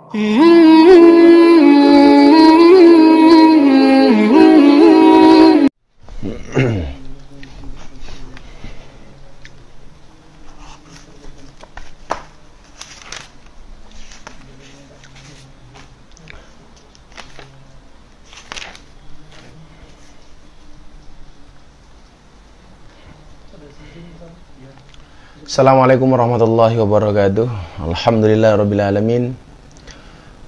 Assalamualaikum warahmatullahi wabarakatuh. Alhamdulillahirabbil alamin.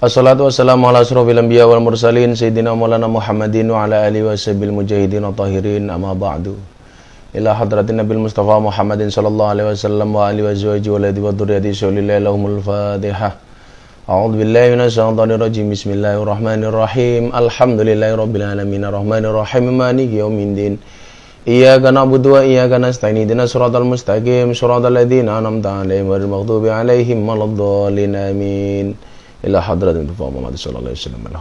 Wassalatu wassalamu ala asyrofil anbiya wal mursalin sayyidina maulana Muhammadin wa ala alihi washabil mujahidin wa tahirin, amma ba'du. Ila hadratin Nabil Mustafa Muhammadin sallallahu alaihi wasallam wa alihi wazwaji wa alihi wa dzurriyyati sallallahu lahumul Fatihah. A'udzu billahi minasy syaithanir rajim. Bismillahirrahmanirrahim. Alhamdulillahirabbil alamin arrahmanir rahim maliki yaumiddin. Iyyaka na'budu wa iyyaka nasta'in ihdinas siratal mustaqim siratal ladzina an'amta 'alaihim ghairil maghdubi 'alaihim waladdallin amin. Ila hadratin Muhammad sallallahu alaihi wasallam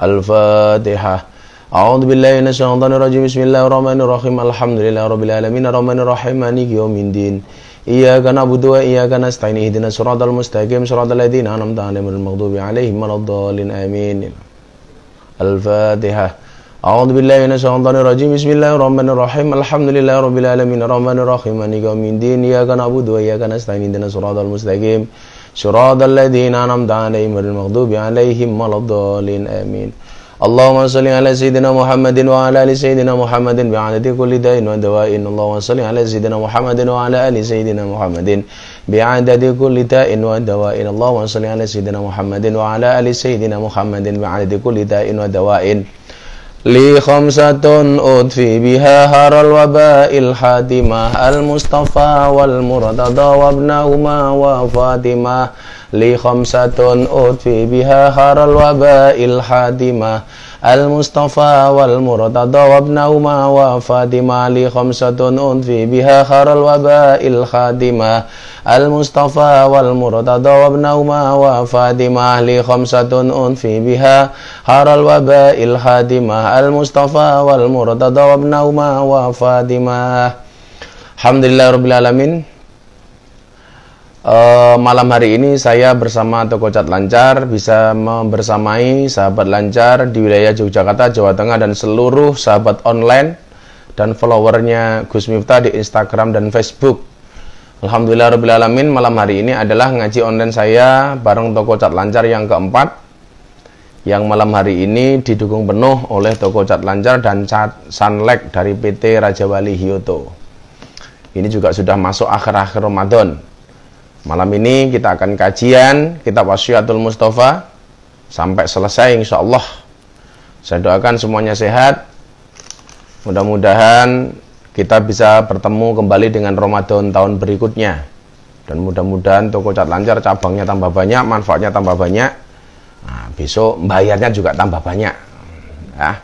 Al-Fatihah. A'udzu billahi minasy syaithanir rajim. Bismillahirrahmanirrahim. Alhamdulillahirabbil alamin arrahmanir rahim maliki yaumiddin. Iyyaka na'budu wa iyyaka nasta'in ihdinas siratal mustaqim siratal ladzina an'amta 'alaihim ghairil maghdubi 'alaihim waladdallin amin. Al-Fatihah. A'udzu billahi minasy syaithanir rajim. Bismillahirrahmanirrahim. Alhamdulillahirabbil alamin arrahmanir rahim maliki yaumiddin. Iyyaka na'budu wa iyyaka nasta'in ihdinas siratal mustaqim siratal ladzina an'amta 'alaihim ghairil maghdubi 'alaihim waladdallin amin. Allahumma shalli ala sayyidina Muhammadin wa ala ali sayyidina Muhammadin bi'adadi kulli da'in wa dawa'in. Allahumma shalli ala sayyidina Muhammadin wa ala ali sayyidina Muhammadin bi'adadi kulli da'in wa dawa'in. Allahumma shalli ala sayyidina Muhammadin wa ala ali sayyidina Muhammadin bi'adadi kulli da'in wa dawa'in. Li khamsatun udfi biha haral waba'il hatimah al-Mustafa wal Murtada wa ibnahuma wa Fatimah. Li khamsatun udfi biha haral waba'il hatimah al-Mustafa wal Murtada wa ibnahuma wa Fatimah. Li khamsatun udfi biha haral waba'il hatimah al-Mustafa wal Murtada wa ibnahuma wa Fatimah. Li khamsatun udfi biha haral waba'il hatimah al-Mustafa wal Murtada wa ibnahuma wa Fatimah. Alhamdulillahirabbil alamin. Malam hari ini saya bersama Toko Cat Lancar bisa membersamai sahabat lancar di wilayah Yogyakarta, Jawa Tengah dan seluruh sahabat online dan followernya Gus Miftah di Instagram dan Facebook. Alhamdulillahirabbil alamin. Malam hari ini adalah ngaji online saya bareng Toko Cat Lancar yang keempat, yang malam hari ini didukung penuh oleh Toko Cat Lancar dan Cat Sunlek dari PT Raja Wali Hyoto. Ini juga sudah masuk akhir-akhir Ramadan. Malam ini kita akan kajian kitab Wasyiatul Mustafa sampai selesai insya Allah. Saya doakan semuanya sehat. Mudah-mudahan kita bisa bertemu kembali dengan Ramadan tahun berikutnya. Dan mudah-mudahan Toko Cat Lancar cabangnya tambah banyak, manfaatnya tambah banyak. Nah, besok bayarnya juga tambah banyak. Ya.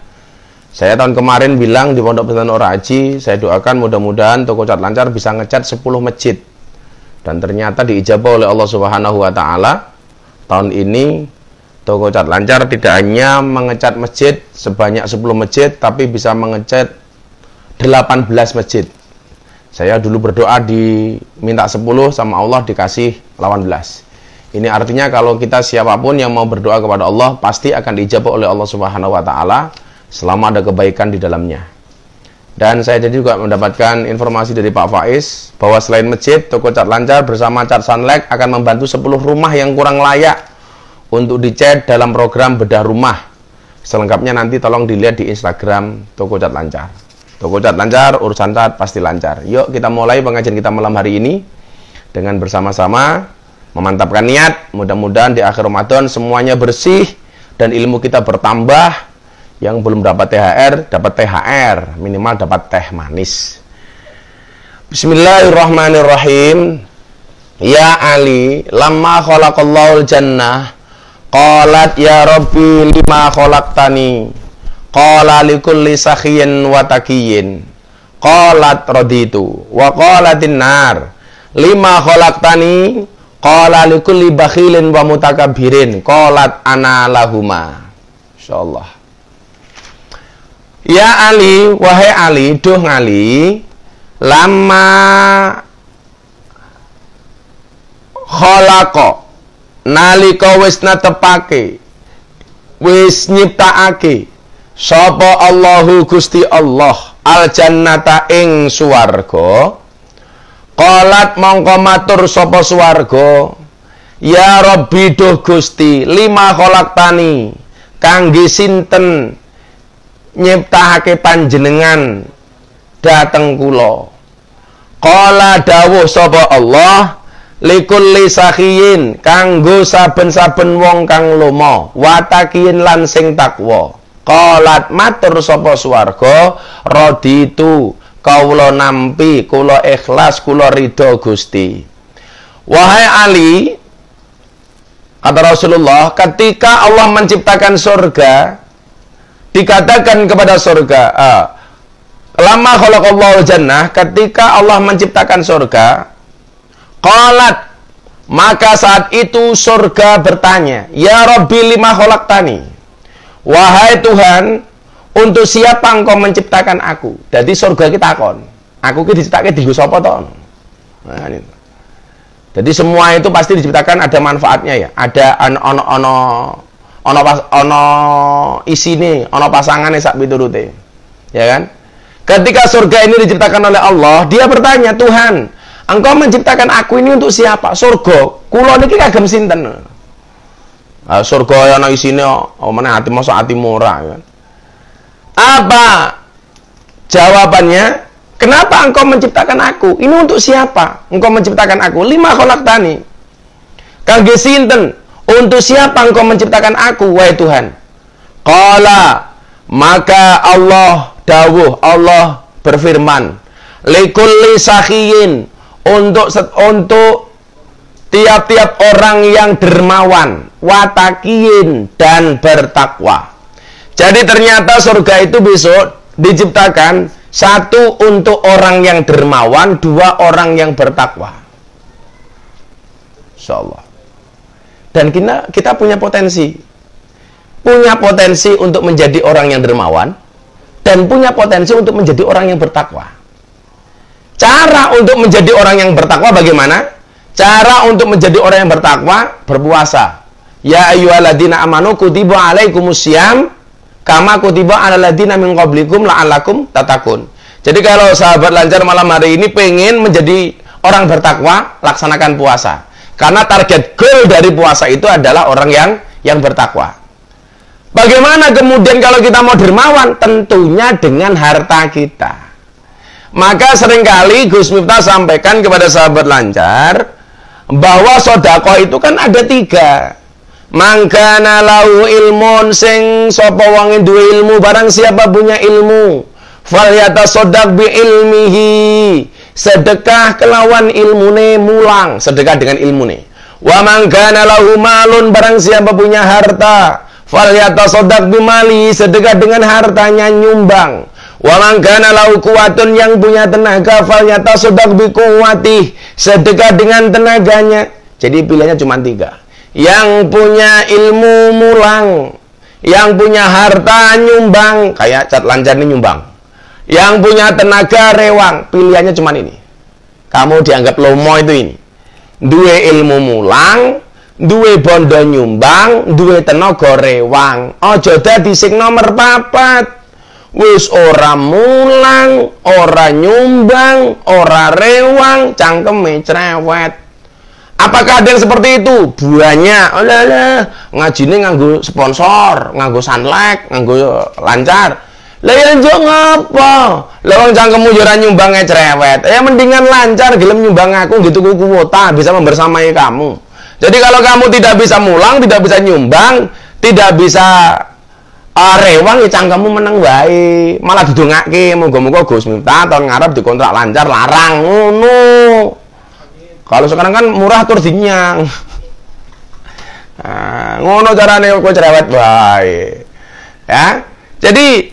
Saya tahun kemarin bilang di Pondok Pesantren Oraji, saya doakan mudah-mudahan Toko Cat Lancar bisa ngecat 10 masjid. Dan ternyata diijabah oleh Allah Subhanahu wa taala. Tahun ini Toko Cat Lancar tidak hanya mengecat masjid sebanyak 10 masjid, tapi bisa mengecat 18 masjid. Saya dulu berdoa diminta 10 sama Allah dikasih 18. Ini artinya kalau kita siapapun yang mau berdoa kepada Allah pasti akan diijabah oleh Allah Subhanahu wa taala selama ada kebaikan di dalamnya. Dan saya jadi juga mendapatkan informasi dari Pak Faiz bahwa selain masjid, Toko Cat Lancar bersama Cat Sunlek akan membantu 10 rumah yang kurang layak untuk dicat dalam program bedah rumah. Selengkapnya nanti tolong dilihat di Instagram Toko Cat Lancar. Toko Cat Lancar, urusan cat pasti lancar. Yuk kita mulai pengajian kita malam hari ini dengan bersama-sama memantapkan niat. Mudah-mudahan di akhir Ramadan semuanya bersih dan ilmu kita bertambah. Yang belum dapat THR, dapat THR, minimal dapat teh manis. Bismillahirrahmanirrahim. Ya Ali, lamma khalaqallahul jannah, qalat ya Rabbi lima khalaqtani, qala likulli sakhiyin wa taqiyin, qalat raditu, wa qalatin nar, lima khalaqtani, qala likulli bakhilin wa mutakabbirin, qalat ana lahuma. Insyaallah. Ya Ali, wahai Ali, duh Ali, lama khalaqa, nalika wis netepake wis nyiptakake sapa Allahu Gusti Allah al jannata ing swarga, qalat mongko matur sapa swarga, ya Rabbi duh Gusti, lima khalaqtani, kangge sinten nyiptakake panjenengan dateng kula. Qala dawuh sapa Allah, likulli sakhiyin, kanggo saben-saben wong kang lomo, watakiyin lan sing takwa. Qalat matur sapa swarga, raditu, kawula nampi, kula ikhlas, kula ridho Gusti. Wahai Ali, kata Rasulullah, ketika Allah menciptakan surga, dikatakan kepada surga, lama khalaqallahu jannah, ketika Allah menciptakan surga, qalat, maka saat itu surga bertanya, ya Rabbi lima khalaqtani, wahai Tuhan, untuk siapa engkau menciptakan aku? Jadi surga kita takon, aku ki diciptakake dienggo sapa to? Nah, ini. Jadi semua itu pasti diciptakan ada manfaatnya ya, ada ono isine, ono pasangane sak piturute. Ya kan? Ketika surga ini diciptakan oleh Allah, dia bertanya, Tuhan, engkau menciptakan aku ini untuk siapa? Surga, kula niki kagem sinten? Surga ana isine meneh ati mosok atimu ora kan. Apa jawabannya? Kenapa engkau menciptakan aku? Ini untuk siapa? Engkau menciptakan aku. Lima khalaqtani. Kangge sinten? Untuk siapa engkau menciptakan aku, wahai Tuhan? Qala, maka Allah dawuh, Allah berfirman, likulli sakhiyin, untuk tiap-tiap orang yang dermawan, watakiyin, dan bertakwa. Jadi ternyata surga itu besok diciptakan satu untuk orang yang dermawan, dua orang yang bertakwa. Insyaallah. Dan kita punya potensi untuk menjadi orang yang dermawan, dan punya potensi untuk menjadi orang yang bertakwa. Cara untuk menjadi orang yang bertakwa bagaimana? Cara untuk menjadi orang yang bertakwa, berpuasa. Ya ayyuhalladzina amanu kutiba alaikumussyam kama kutiba alal ladzina min qablikum la'allakum tattaqun. Jadi kalau sahabat lancar malam hari ini pengen menjadi orang bertakwa, laksanakan puasa. Karena target goal dari puasa itu adalah orang yang bertakwa. Bagaimana kemudian kalau kita mau dermawan? Tentunya dengan harta kita. Maka seringkali Gus Miftah sampaikan kepada sahabat lancar bahwa sedekah itu kan ada 3. Mangkana lau ilmun, sing sapa wong duwe ilmu, barang siapa punya ilmu, falyatasaddaq bi ilmihi, sedekah kelawan ilmune, mulang sedekah dengan ilmune. Wa mangkana lahu malun, barang siapa punya harta, falyatasaddaq bi mali, sedekah dengan hartanya, nyumbang. Wa mangkana lahu quwwatun, yang punya tenaga, falyatasaddaq bi quwwatihi, sedekah dengan tenaganya. Jadi pilihannya cuma 3. Yang punya ilmu mulang, yang punya harta nyumbang, kayak cat lancar ini nyumbang. Yang punya tenaga rewang, pilihannya cuma ini. Kamu dianggap lomo itu ini. Duwe ilmu mulang, duwe bondo nyumbang, duwe tenaga rewang. Aja dadi sing nomor 4. Wis ora mulang, ora nyumbang, ora rewang, cangkeme cerewet. Apakah ada yang seperti itu? Banyak. Ngajine nganggo sponsor, nganggo Sunlight, nganggo lancar. Lah ya njuk ngopo? Lah wong cangkemmu yo ora nyumbang cerewet. Ya mendingan lancar gelem nyumbang aku gitu kuota bisa membersamai kamu. Jadi kalau kamu tidak bisa mulang, tidak bisa nyumbang, tidak bisa rewang, ya cangkemmu meneng wae. Malah didongake muga-muga Gus Miftah tahun ngarep dikontrak lancar, larang ngono. Kalau sekarang kan murah tur dinyang. Nah, ngono carane kok cerewet bae. Ya. Jadi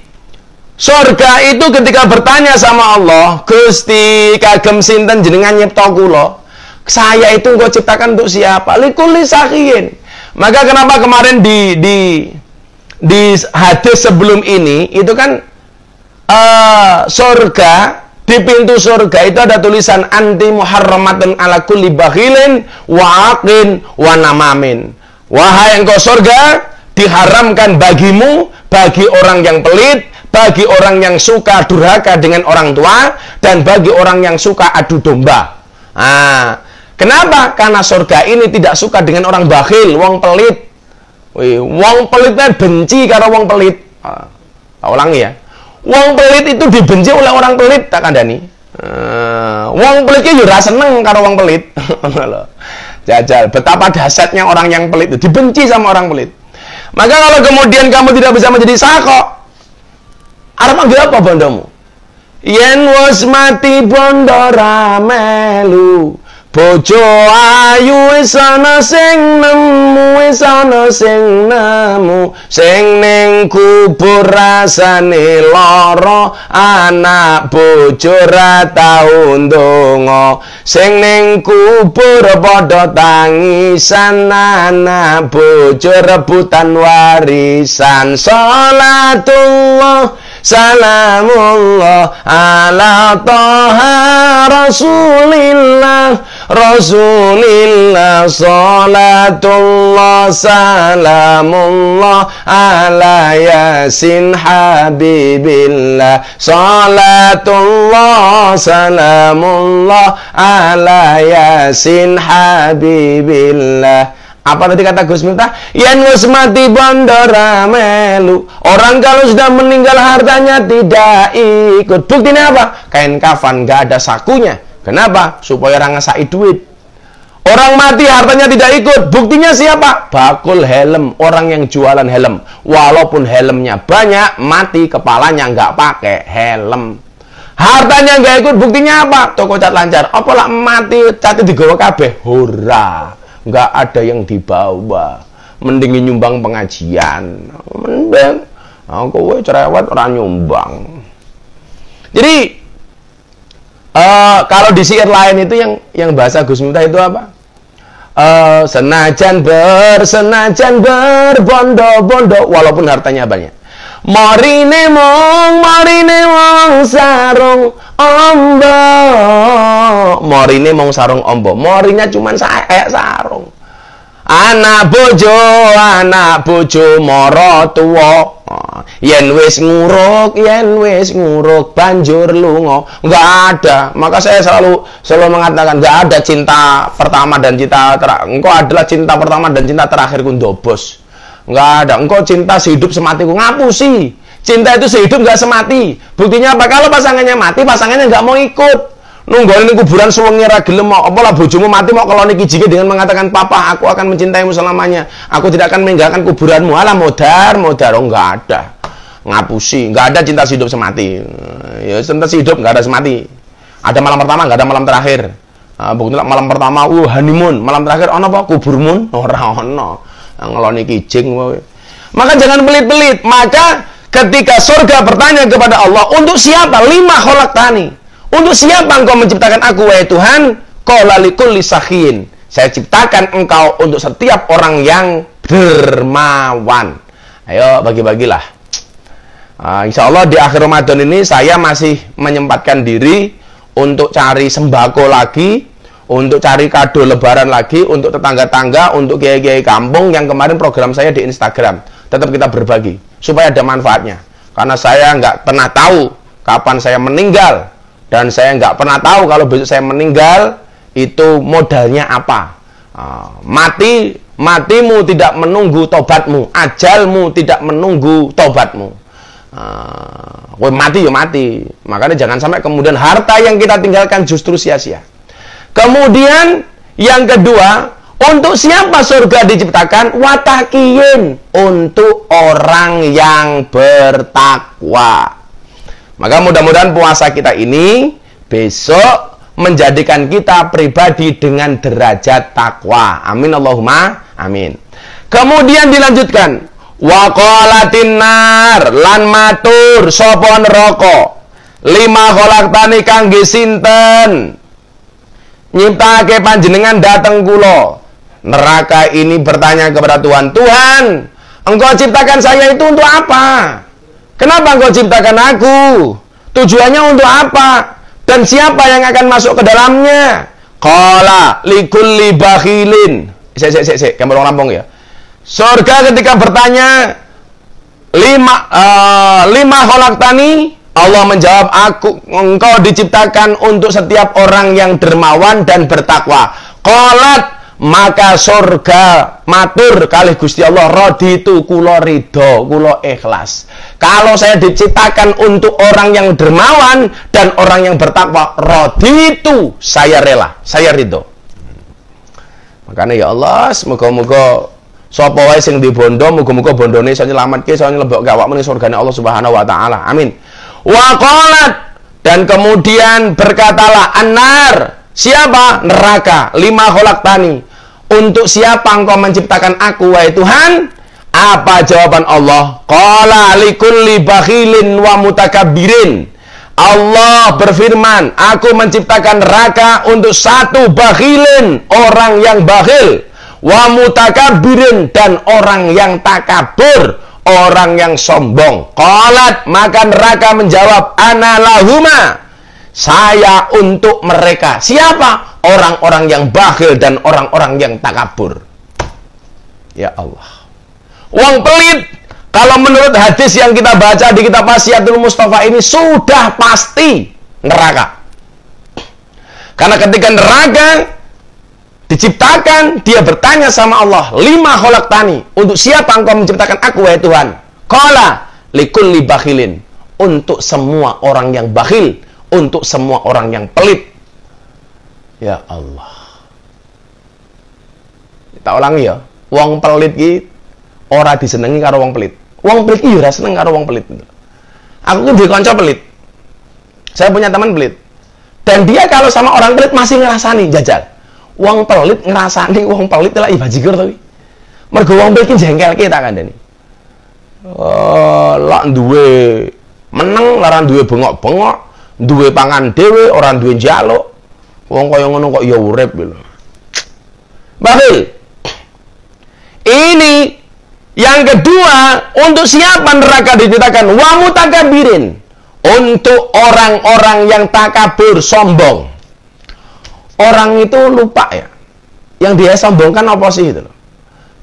surga itu ketika bertanya sama Allah, Gusti kagem sinten jenengan nyipta kula? Saya itu engkau ciptakan untuk siapa? Likulli sakhiyin. Maka kenapa kemarin di hadis sebelum ini itu kan surga Di pintu surga itu ada tulisan anti muharramatun ala kulli bakhilin wa aqin wa namamin. Wahai engkau surga, diharamkan bagimu, bagi orang yang pelit, bagi orang yang suka durhaka dengan orang tua, dan bagi orang yang suka adu domba. Kenapa? Karena surga ini tidak suka dengan orang bakhil, wong pelit. Wong pelitnya benci karo wong pelit. Ulangi ya. Wong pelit itu dibenci oleh orang pelit, tak kandani. Wong pelitnya juga seneng karo wong pelit. Jajal, betapa dahsyatnya orang yang pelit itu, dibenci sama orang pelit. Maka kalau kemudian kamu tidak bisa menjadi sako, arep manggil apa bondomu? Yen wis mati bondo ra melu, bojo ayu wis ana sing nemu, wis ana sing nemu, sing ning kubur rasane lara, anak bojo ra tau ndonga, sing ning kubur padha tangisan, anak bojo rebutan warisan. Salatullah salamullah ala toha rasulillah, rasulillah, salatullah salamullah ala yasin habibillah, salatullah salamullah ala yasin habibillah. Apa tadi kata Gus Miftah? Yen wis mati bondo ra melu. Orang kalau sudah meninggal hartanya tidak ikut. Buktinya apa? Kain kafan nggak ada sakunya. Kenapa? Supaya orang ngesai duit. Orang mati hartanya tidak ikut. Buktinya siapa? Bakul helm, orang yang jualan helm. Walaupun helmnya banyak, mati kepalanya nggak pakai helm. Hartanya nggak ikut. Buktinya apa? Toko cat lancar. Apalah mati catnya digawa kabeh. Hurra. Nggak ada yang dibawa, mending nyumbang pengajian, mending aku cerewet orang nyumbang. Jadi kalau di syair lain itu yang bahasa Gus Miftah itu apa? Senajan berbondo-bondo walaupun hartanya banyak. Marine mong sarung ombo. Marine mong sarung ombo. Morinya cuman kayak sarung. Anak bojo mara tuwa. Yen wis nguruk banjur lunga. Enggak ada. Maka saya selalu mengatakan enggak ada cinta pertama dan cinta terakhir. Engkau adalah cinta pertama dan cinta terakhirku ndobos. Enggak ada. Engkau cinta sehidup sematiku, ngapusi. Cinta itu sehidup enggak semati. Buktinya apa? Kalau pasangannya mati, pasangannya enggak mau ikut. Nungguin ini kuburan suwengi ra gelem mau. Apalah bojomu mati mau keloni kijike dengan mengatakan, "Papa, aku akan mencintaimu selamanya. Aku tidak akan meninggalkan kuburanmu." Alah modar, oh enggak ada. Ngapusi, enggak ada cinta sehidup semati. Ya cinta sehidup enggak ada semati. Ada malam pertama, enggak ada malam terakhir. Buktinya malam pertama honeymoon, malam terakhir ono apa? Kuburmun? Ora ono. Ngeloni kijing. Maka jangan pelit-pelit. Maka ketika surga bertanya kepada Allah, untuk siapa? 5 khalaqtani. Untuk siapa engkau menciptakan aku, wahai Tuhan? Qala likulli sakhin. Saya ciptakan engkau untuk setiap orang yang dermawan. Ayo bagi-bagilah. Insya Allah di akhir Ramadan ini saya masih menyempatkan diri untuk cari sembako lagi, untuk cari kado lebaran lagi, untuk tetangga-tangga, untuk kiai-kiai kampung yang kemarin program saya di Instagram. Tetap kita berbagi, supaya ada manfaatnya. Karena saya nggak pernah tahu kapan saya meninggal. Dan saya nggak pernah tahu kalau besok saya meninggal, itu modalnya apa. Matimu tidak menunggu tobatmu. Ajalmu tidak menunggu tobatmu. Mati ya mati. Makanya jangan sampai kemudian harta yang kita tinggalkan justru sia-sia. Kemudian yang kedua, untuk siapa surga diciptakan? Watakiyin, untuk orang yang bertakwa. Maka mudah-mudahan puasa kita ini besok menjadikan kita pribadi dengan derajat takwa. Amin Allahumma amin. Kemudian dilanjutkan, wa qalatin nar lan matur sapa neraka, 5 khalaqtani kangge sinten? Nyiptake panjenengan dateng kula. Neraka ini bertanya kepada Tuhan, Tuhan, engkau ciptakan saya itu untuk apa? Kenapa engkau ciptakan aku? Tujuannya untuk apa? Dan siapa yang akan masuk ke dalamnya? Qala likulli bakhilin. Kamu orang rampung ya. Surga ketika bertanya, lima khalaqtani, Allah menjawab, engkau diciptakan untuk setiap orang yang dermawan dan bertakwa. Qalat, maka surga matur kalih Gusti Allah, raditu, kula ridho, kula ikhlas. Kalau saya diciptakan untuk orang yang dermawan dan orang yang bertakwa, raditu, saya rela, saya ridho. Makanya ya Allah, semoga-moga sapa wae sing di bondo, muga-muga bondone iso nyelametke, iso nglebok awak meneh surgane Allah Subhanahu wa taala. Amin. Wa qalat, dan kemudian berkatalah annar, siapa? Neraka. Lima khalaqtani, untuk siapa engkau menciptakan aku wahai Tuhan? Apa jawaban Allah? Qala likulli bakhilin wa mutakabbirin. Allah berfirman, aku menciptakan neraka untuk satu bakhilin, orang yang bakhil, wa mutakabbirin, dan orang yang takabur, orang yang sombong. Qalat, maka neraka menjawab, ana lahuma, saya untuk mereka. Siapa? Orang-orang yang bakhil dan orang-orang yang takabur. Ya Allah. Wong pelit, kalau menurut hadis yang kita baca di kitab Wasiatul Mustafa ini, sudah pasti neraka. Karena ketika neraka diciptakan, dia bertanya sama Allah, lima khalaqtani, untuk siapa engkau menciptakan aku wahai Tuhan? Qala likulli bakhilin, untuk semua orang yang bakhil, untuk semua orang yang pelit. Ya Allah. Tak ulangi ya, wong pelit ki ora disenengi karo wong pelit. Wong pelit ki ora seneng karo wong pelit. Aku ki duwe kanca pelit. Saya punya teman pelit. Dan dia kalau sama orang pelit masih ngerasani jajal. Wong pelit ngerasani wong pelit lah bajigur to ki. Mergo wong pelit ki jengkelke tak kandhani. Oh, lak duwe meneng laran duwe bengok-bengok, duwe pangan dhewe, ora duwe njaluk. Wong kaya ngono kok ya urip lho. Bakhil. Ini yang kedua, untuk siapa neraka diciptakan? Wa mutakabbirin, untuk orang-orang yang takabur, sombong. Orang itu lupa ya, yang dia sombongkan apa sih itu loh.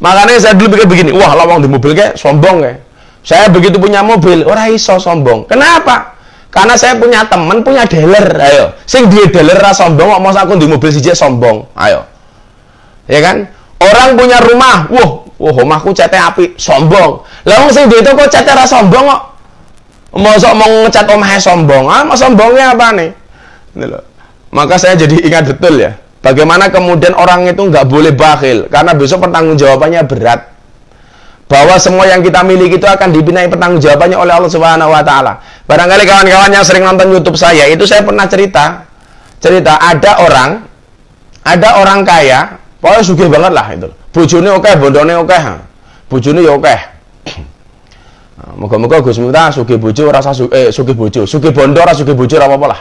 Makanya saya dulu pikir begini, wah lawang di mobil kayak sombong kayak. Saya begitu punya mobil, ora iso sombong. Kenapa? Karena saya punya teman punya dealer, ayo. Sing dia dealer ra sombong, kok masa aku di mobil siji sombong, ayo. Ya kan? Orang punya rumah, omahku cete api, sombong. Lah wong sing duwe toko cete ra sombong kok. Mosok mau ngecat omahe sombong. Ah, mau sombongnya apa nih? Maka saya jadi ingat betul ya, bagaimana kemudian orang itu nggak boleh bakhil, karena besok pertanggungjawabannya berat. Bahwa semua yang kita miliki itu akan dibinai pertanggungjawabannya oleh Allah Subhanahu wa taala. Barangkali kawan-kawan yang sering nonton YouTube saya, itu saya pernah cerita ada orang kaya, pokoknya sugih banget lah itu. Bojone akeh, bondone akeh. Bojone ya akeh. Moga-moga Gus Miftah sugih bojo ora usah sugih bojo, sugih bondo ora sugih bojo ora apa-apa lah.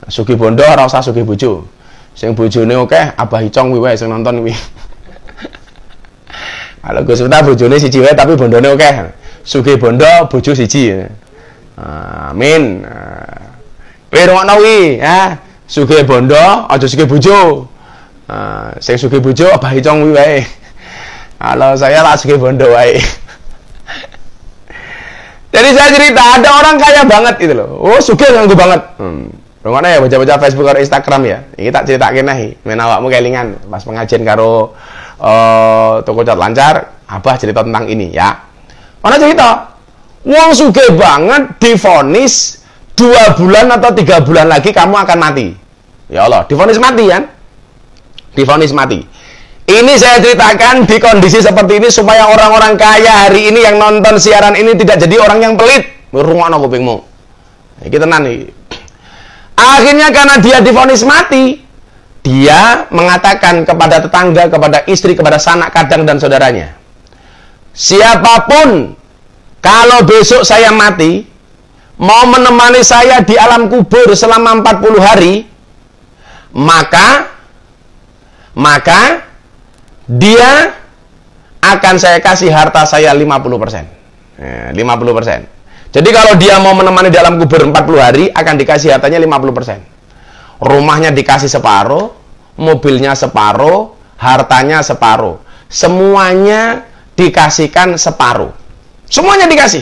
Sugih bondo ora usah sugih bojo. Sing bojone akeh, Abah Icong kuwi wae sing nonton kuwi. Kalau Gus Miftah bojone siji wae tapi bondone akeh. Sugih bondo, bojo siji. Amin. Kowe rungokno kuwi, ya. Sugih bondo, aja sugih bojo. Sing sugih bojo Abah Icong kuwi wae. Kalau saya lah sugih bondo wae. Jadi saya cerita, ada orang kaya banget itu loh. Oh, sugih nganggo banget. Rungokno ya baca-baca Facebook atau Instagram ya. Iki tak critakake nahi, men awakmu kelingan pas pengajian karo toko cat lancar, Abah cerita tentang ini ya. Mana cerita? Wong sugih banget divonis 2 bulan atau 3 bulan lagi kamu akan mati. Ya Allah, divonis mati kan? Divonis mati. Ini saya ceritakan di kondisi seperti ini supaya orang-orang kaya hari ini yang nonton siaran ini tidak jadi orang yang pelit. Rungokno kupingmu. Iki tenan iki. Akhirnya karena dia divonis mati, dia mengatakan kepada tetangga, kepada istri, kepada sanak kadang dan saudaranya, siapapun kalau besok saya mati mau menemani saya di alam kubur selama 40 hari, maka dia akan saya kasih harta saya 50%. 50%. Jadi kalau dia mau menemani di alam kubur 40 hari, akan dikasih hartanya 50%. Rumahnya dikasih separuh, mobilnya separuh, hartanya separuh. Semuanya dikasihkan separuh. Semuanya dikasih.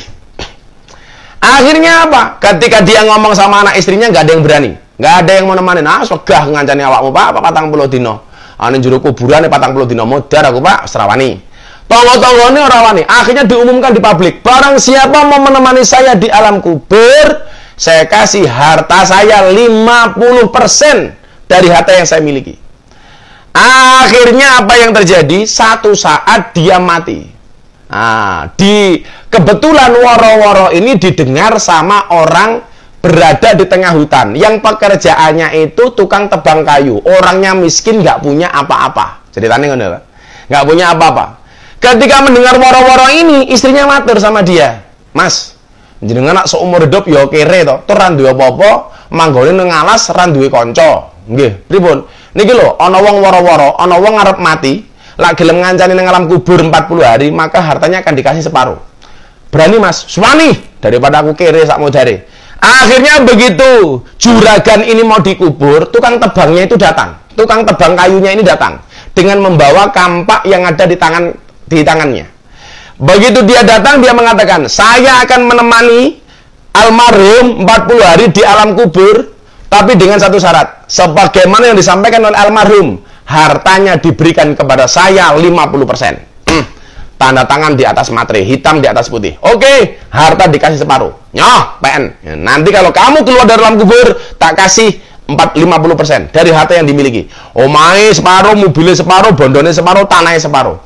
Akhirnya apa? Ketika dia ngomong sama anak istrinya, nggak ada yang berani. Nggak ada yang mau nemanin. Ah, segah ngancani awakmu, Pak, apa 40 dino. Ane jero kuburan 40 dino modar aku, Pak, serawani. Tonggo-tonggo ini orang wani. Akhirnya diumumkan di publik. Barang siapa mau menemani saya di alam kubur, saya kasih harta saya 50% dari harta yang saya miliki. Akhirnya apa yang terjadi? Satu saat dia mati. Nah, kebetulan woro-woro ini didengar sama orang berada di tengah hutan yang pekerjaannya itu tukang tebang kayu. Orangnya miskin, nggak punya apa-apa. Ceritanya ngono, Pak. Nggak punya apa-apa. Ketika mendengar woro-woro ini, istrinya matur sama dia, Mas, jenengan nak seumur hidup ya kere to, tur ra duwe apa-apa, manggone nang alas ra duwe kanca. Nggih, pripun? Niki lho, ana wong woro-woro, ana wong arep mati, lak gelem ngancani nang alam kubur 40 hari, maka hartanya akan dikasih separuh. Berani, Mas? Suwani daripada aku kere sak modare. Akhirnya begitu juragan ini mau dikubur, tukang tebangnya itu datang. Tukang tebang kayunya ini datang dengan membawa kampak yang ada di tangannya. Begitu dia datang, dia mengatakan, saya akan menemani almarhum 40 hari di alam kubur, tapi dengan satu syarat, sebagaimana yang disampaikan oleh almarhum, hartanya diberikan kepada saya 50%. Tanda tangan di atas materai, hitam di atas putih. Oke, harta dikasih separuh. Nyoh, PN. Nanti kalau kamu keluar dari alam kubur, tak kasih 50% dari harta yang dimiliki. Omahe separuh, mobilnya separuh, bondone separuh, tanahnya separuh.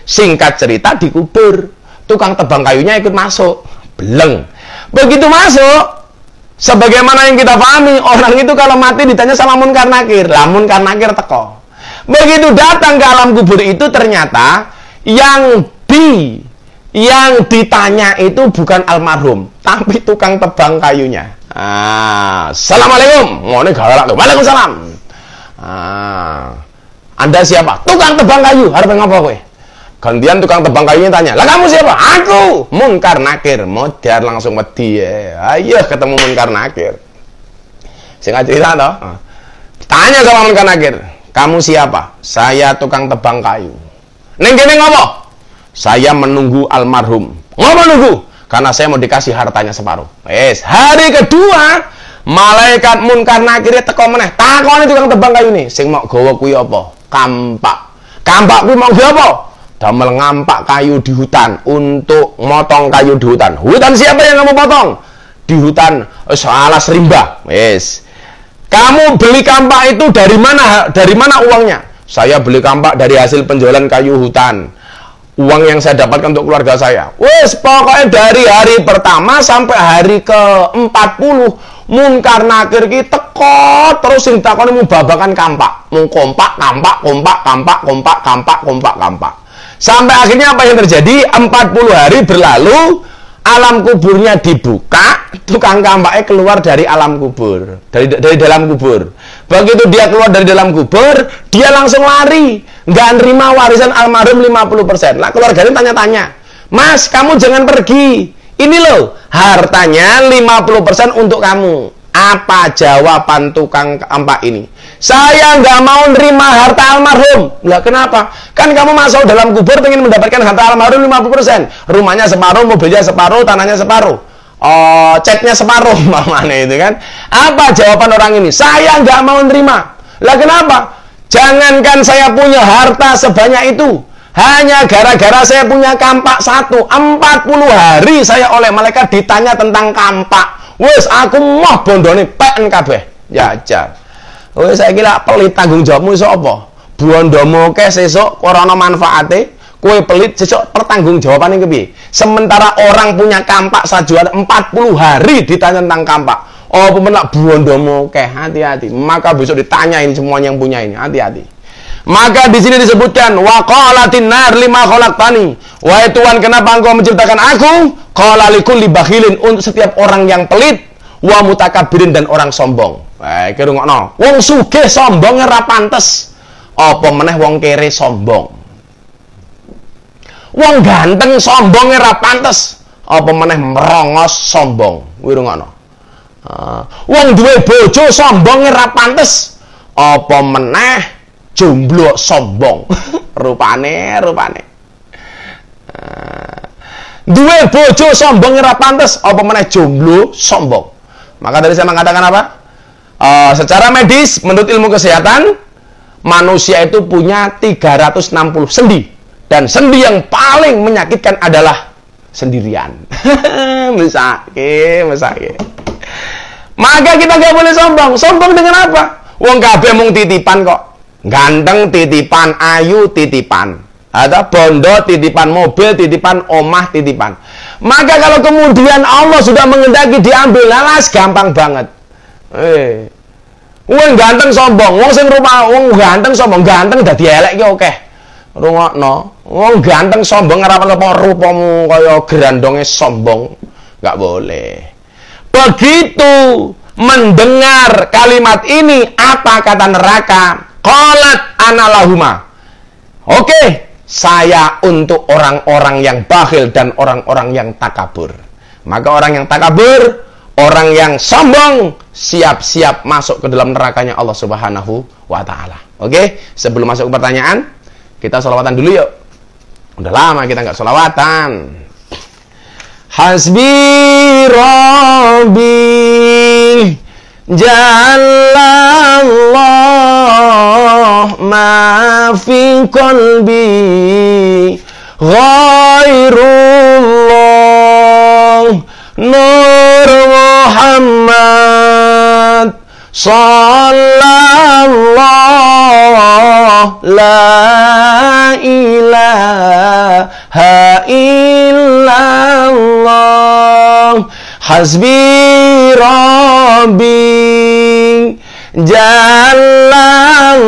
Singkat cerita dikubur. Tukang tebang kayunya ikut masuk. Beleng. Begitu masuk, sebagaimana yang kita pahami, orang itu kalau mati ditanya sama Munkar Nakir. Lah Munkar Nakir teko. Begitu datang ke alam kubur itu, ternyata yang ditanya itu bukan almarhum, tapi tukang tebang kayunya. Assalamualaikum. Ngene galak lho. Waalaikumsalam. Anda siapa? Tukang tebang kayu. Arep ngapa kowe? Gantian tukang tebang kayunya tanya. Lah kamu siapa? Aku, Munkar Nakir. Modar langsung wedi. Ayo ketemu Munkar Nakir. Singkat cerita toh. Tanya sama Munkar Nakir. Kamu siapa? Saya tukang tebang kayu. Neng kene ngopo? Saya menunggu almarhum. Ngopo nunggu? Karena saya mau dikasih hartanya separuh. Wes, hari kedua malaikat Munkar Nakir teko meneh. Takoni tukang tebang kayu ini, sing mau gawa kuwi apa? Kampak. Kampak kuwi mau gawa apa? Damel ngampak kayu di hutan untuk motong kayu di hutan. Hutan siapa yang kamu potong? Di hutan alas rimba. Wes. Kamu beli kampak itu dari mana? Dari mana uangnya? Saya beli kampak dari hasil penjualan kayu hutan. Uang yang saya dapatkan untuk keluarga saya. Wes, pokoknya dari hari pertama sampai hari ke-40 Munkar Nakir ki teko terus sing takone mung babakan kampak. Mung kompak, kampak. Sampai akhirnya apa yang terjadi? 40 hari berlalu, alam kuburnya dibuka, tukang kampaknya keluar dari alam kubur, dari dalam kubur. Begitu dia keluar dari dalam kubur, dia langsung lari, nggak nerima warisan almarhum 50%. Lah keluarganya tanya-tanya, Mas, kamu jangan pergi, ini loh hartanya 50% untuk kamu. Apa jawaban tukang kampak ini? Saya nggak mau nerima harta almarhum. Lah kenapa? Kan kamu masuk dalam kubur pengen mendapatkan harta almarhum 50%. Rumahnya separuh, mobilnya separuh, tanahnya separuh. Ceknya separuh, mamanya itu kan. Apa jawaban orang ini? Saya nggak mau nerima. Lah kenapa? Jangankan saya punya harta sebanyak itu, hanya gara-gara saya punya kampak satu, 40 hari saya oleh malaikat ditanya tentang kampak. Wes aku mau bondone PN kabeh. Jajal. Wes saya kira pelit, tanggung jawabmu iso apa? Bondomu ke sesuk ora ana manfaate. Kue pelit sesuk pertanggungjawabane kepiye? Sementara orang punya kampak sajuan 40 hari ditanya tentang kampak. Oh, pemenak bondomu ke, hati-hati. Maka besok ditanyain semuanya yang punya ini, hati-hati. Maka di sini disebutkan waqalatin nar lima khalaqtani. Wahai Tuhan, kenapa Engkau menciptakan aku? Qala likulli bakhilin, untuk setiap orang yang pelit, wa mutakabbirin, dan orang sombong. Wah, iki rungokno. Wong sugih sombonge ora pantes. Apa meneh wong kere sombong. Wong ganteng sombonge ora pantes. Apa meneh merongos sombong. Kuwi rungokno. Wong duwe bojo sombong ora pantes. Apa meneh jomblo sombong. rupane. Duwe bojo sombong ora pantes, apa meneh jomblo sombong. Maka dari saya mengatakan apa? Secara medis, menurut ilmu kesehatan, manusia itu punya 360 sendi. Dan sendi yang paling menyakitkan adalah sendirian. Mesake. Maka kita gak boleh sombong. Sombong dengan apa? Wong kabeh mung titipan kok. Ganteng titipan, ayu titipan. Ada bondo titipan, mobil titipan, omah titipan. Maka kalau kemudian Allah sudah mengendaki diambil, lalas gampang banget. Wong ganteng sombong, wong sing wong ganteng sombong, ganteng dadi elek ki akeh. Rungokno, wong ganteng sombong ora apa rupamu kaya grandonge sombong. Enggak boleh. Begitu mendengar kalimat ini, apa kata neraka? Qalat ana lahuma. Oke, saya untuk orang-orang yang bakhil dan orang-orang yang takabur. Maka orang yang takabur, orang yang sombong, siap-siap masuk ke dalam nerakanya Allah Subhanahu wa Ta'ala. Oke, sebelum masuk ke pertanyaan, kita sholawatan dulu yuk. Udah lama kita nggak sholawatan. Hasbi Rabbi Jalallah ma fi qalbi ghairullah Nur Muhammad Sallallahu la ilaha illallah Hasbi Rabbi Jalallah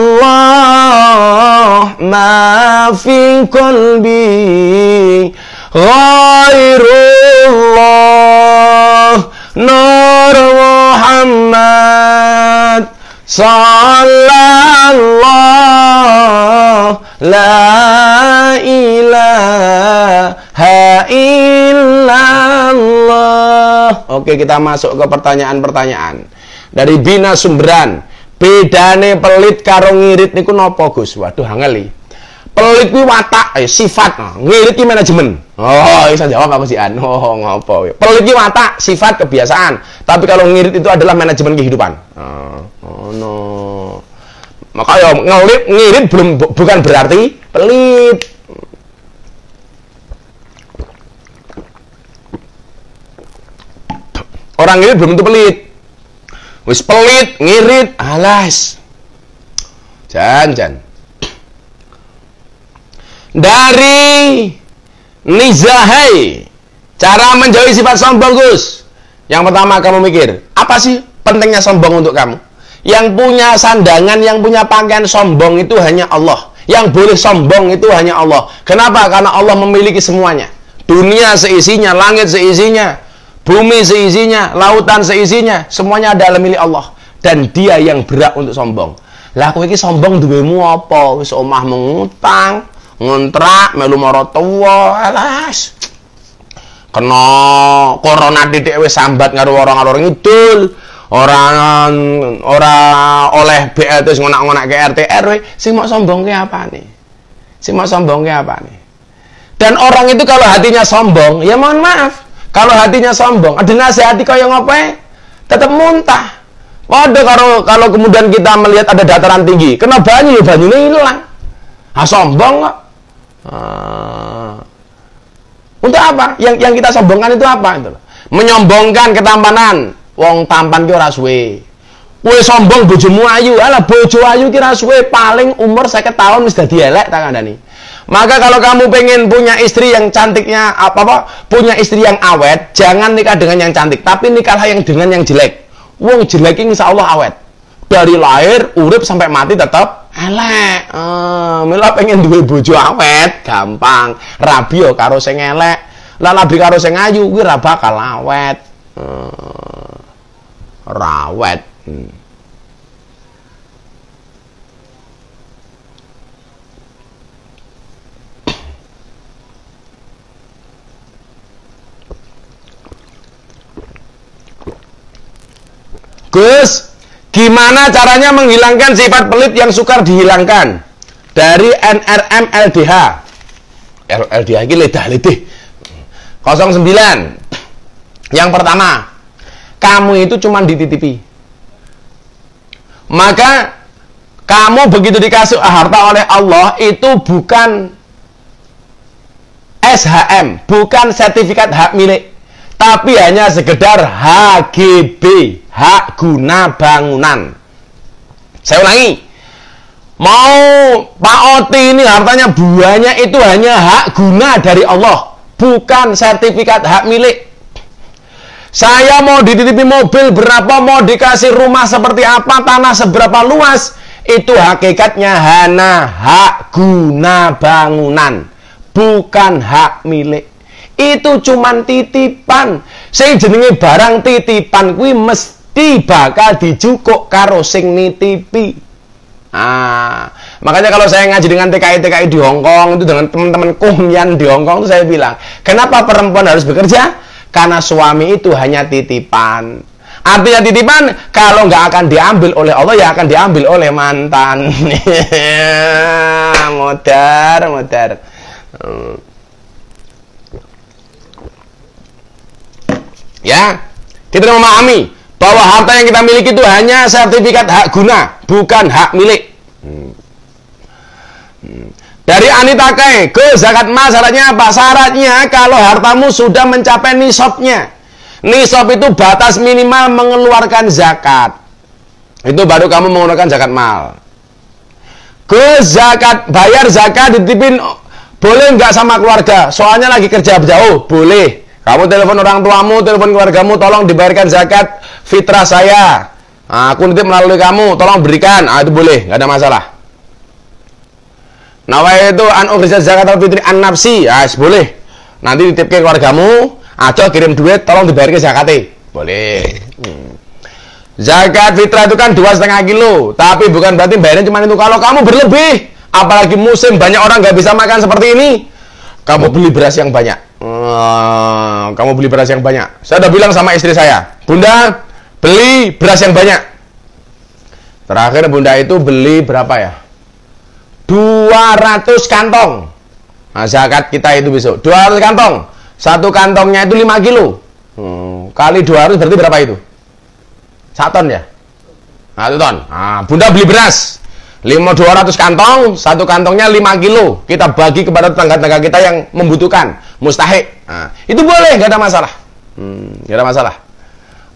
ma fi qalbi ghairullah Nur Muhammad Sallallahu la ilaha illallah. Oke, kita masuk ke pertanyaan-pertanyaan. Dari Bina Sumberan, bedane pelit karo ngirit niku napa, Gus? Waduh, angel iki. Pelit kuwi watak, sifat. Ngirit ki manajemen. Oh, bisa jawab apa sih An? Oh, ngopo. Pelit ki watak, sifat, kebiasaan. Tapi kalau ngirit itu adalah manajemen kehidupan. Oh no. Maka ya ngirit bukan berarti pelit. Orang ngirit belum tentu pelit. Wis pelit, ngirit, alas. Jan. Dari Nizahai, cara menjauhi sifat sombong, Gus. Yang pertama kamu mikir, apa sih pentingnya sombong untuk kamu? Yang punya sandangan, yang punya pakaian sombong itu hanya Allah. Yang boleh sombong itu hanya Allah. Kenapa? Karena Allah memiliki semuanya. Dunia seisinya, langit seisinya, bumi seisinya, lautan seisinya, semuanya adalah milik Allah. Dan dia yang berhak untuk sombong. Lah kowe iki sombong duwemu apa? Wis omah mengutang, ngontrak, melu mara tuwa, alas. Kena corona titik wis sambat karo orang-orang ngidul. Ora oleh BLT sing ngonak-ngonak ke RT RW, sing mau sombongke apane? Sing mau sombongke apane? Dan orang itu kalau hatinya sombong, ya mohon maaf, kalau hatinya sombong, ada nasihati kaya ngopo tetap muntah. Waduh, kalau kemudian kita melihat ada dataran tinggi, kena banyu, ya banyunya hilang. Sombong kok. Untuk apa? Yang kita sombongkan itu apa? Itu menyombongkan ketampanan. Wong tampan ki ora suwe. Kowe sombong bojomu ayu. Alah bojo ayu ki ora suwe, paling umur 50 tahun wis dadi elek tak kandhani. Maka kalau kamu pengen punya istri yang cantiknya punya istri yang awet, jangan nikah dengan yang cantik, tapi nikahlah yang dengan yang jelek. Wong jelek ki insyaallah awet. Dari lahir urip sampai mati tetap elek. Mila pengen duwe bojo awet, gampang. Rabi yo karo sing elek. Lah labi karo sing ayu kuwi ora bakal awet. Rawet. Gus, gimana caranya menghilangkan sifat pelit yang sukar dihilangkan? Dari NRM LDH. LDH ini lidah-lidih. 09. Yang pertama, kamu itu cuma dititipi. Maka kamu begitu dikasih harta oleh Allah itu bukan SHM, bukan sertifikat hak milik, tapi hanya sekedar HGB, hak guna bangunan. Saya ulangi, mau Pak Oti ini hartanya buahnya itu hanya hak guna dari Allah, bukan sertifikat hak milik. Saya mau dititipi mobil berapa, mau dikasih rumah seperti apa, tanah seberapa luas, itu hakikatnya hanya hak guna bangunan, bukan hak milik. Itu cuman titipan. Sing jenenge barang titipan kuwi mesti bakal dijukuk karo sing nitipi. Makanya kalau saya ngaji dengan TKI di Hong Kong itu, dengan teman-teman kumyan di Hong Kong itu, saya bilang, kenapa perempuan harus bekerja? Karena suami itu hanya titipan. Artinya titipan, kalau nggak akan diambil oleh Allah, ya akan diambil oleh mantan. Modar. Ya, kita memahami bahwa harta yang kita miliki itu hanya sertifikat hak guna, bukan hak milik. Dari Anita Kai ke zakat mal, syaratnya apa? Syaratnya kalau hartamu sudah mencapai nisabnya. Nisab itu batas minimal mengeluarkan zakat. Itu baru kamu mengeluarkan zakat mal. Ke zakat, bayar zakat dititipin, boleh nggak sama keluarga? Soalnya lagi kerja jauh, boleh. Kamu telepon orang tuamu, telepon keluargamu, tolong dibayarkan zakat fitrah saya. Aku nitip melalui kamu, tolong berikan. Itu boleh, nggak ada masalah. Nawai itu ukhrija zakat al-fitri an-nafsi, boleh. Nanti dititip ke keluargamu, aja kirim duit, tolong dibayar ke zakatnya. Boleh. Zakat fitrah itu kan 2,5 kilo, tapi bukan berarti bayarnya cuma itu. Kalau kamu berlebih, apalagi musim banyak orang nggak bisa makan seperti ini, kamu beli beras yang banyak. Kamu beli beras yang banyak. Saya udah bilang sama istri saya, Bunda, beli beras yang banyak. Terakhir Bunda itu beli berapa ya? 200 kantong. Nah, zakat kita itu besok 200 kantong. Satu kantongnya itu 5 kilo. Kali 200 berarti berapa itu? 1 ton ya? 1 ton. Bunda beli beras 200 kantong, satu kantongnya 5 kilo. Kita bagi kepada tetangga-tetangga kita yang membutuhkan, mustahik. Itu boleh, nggak ada masalah. Nggak ada masalah.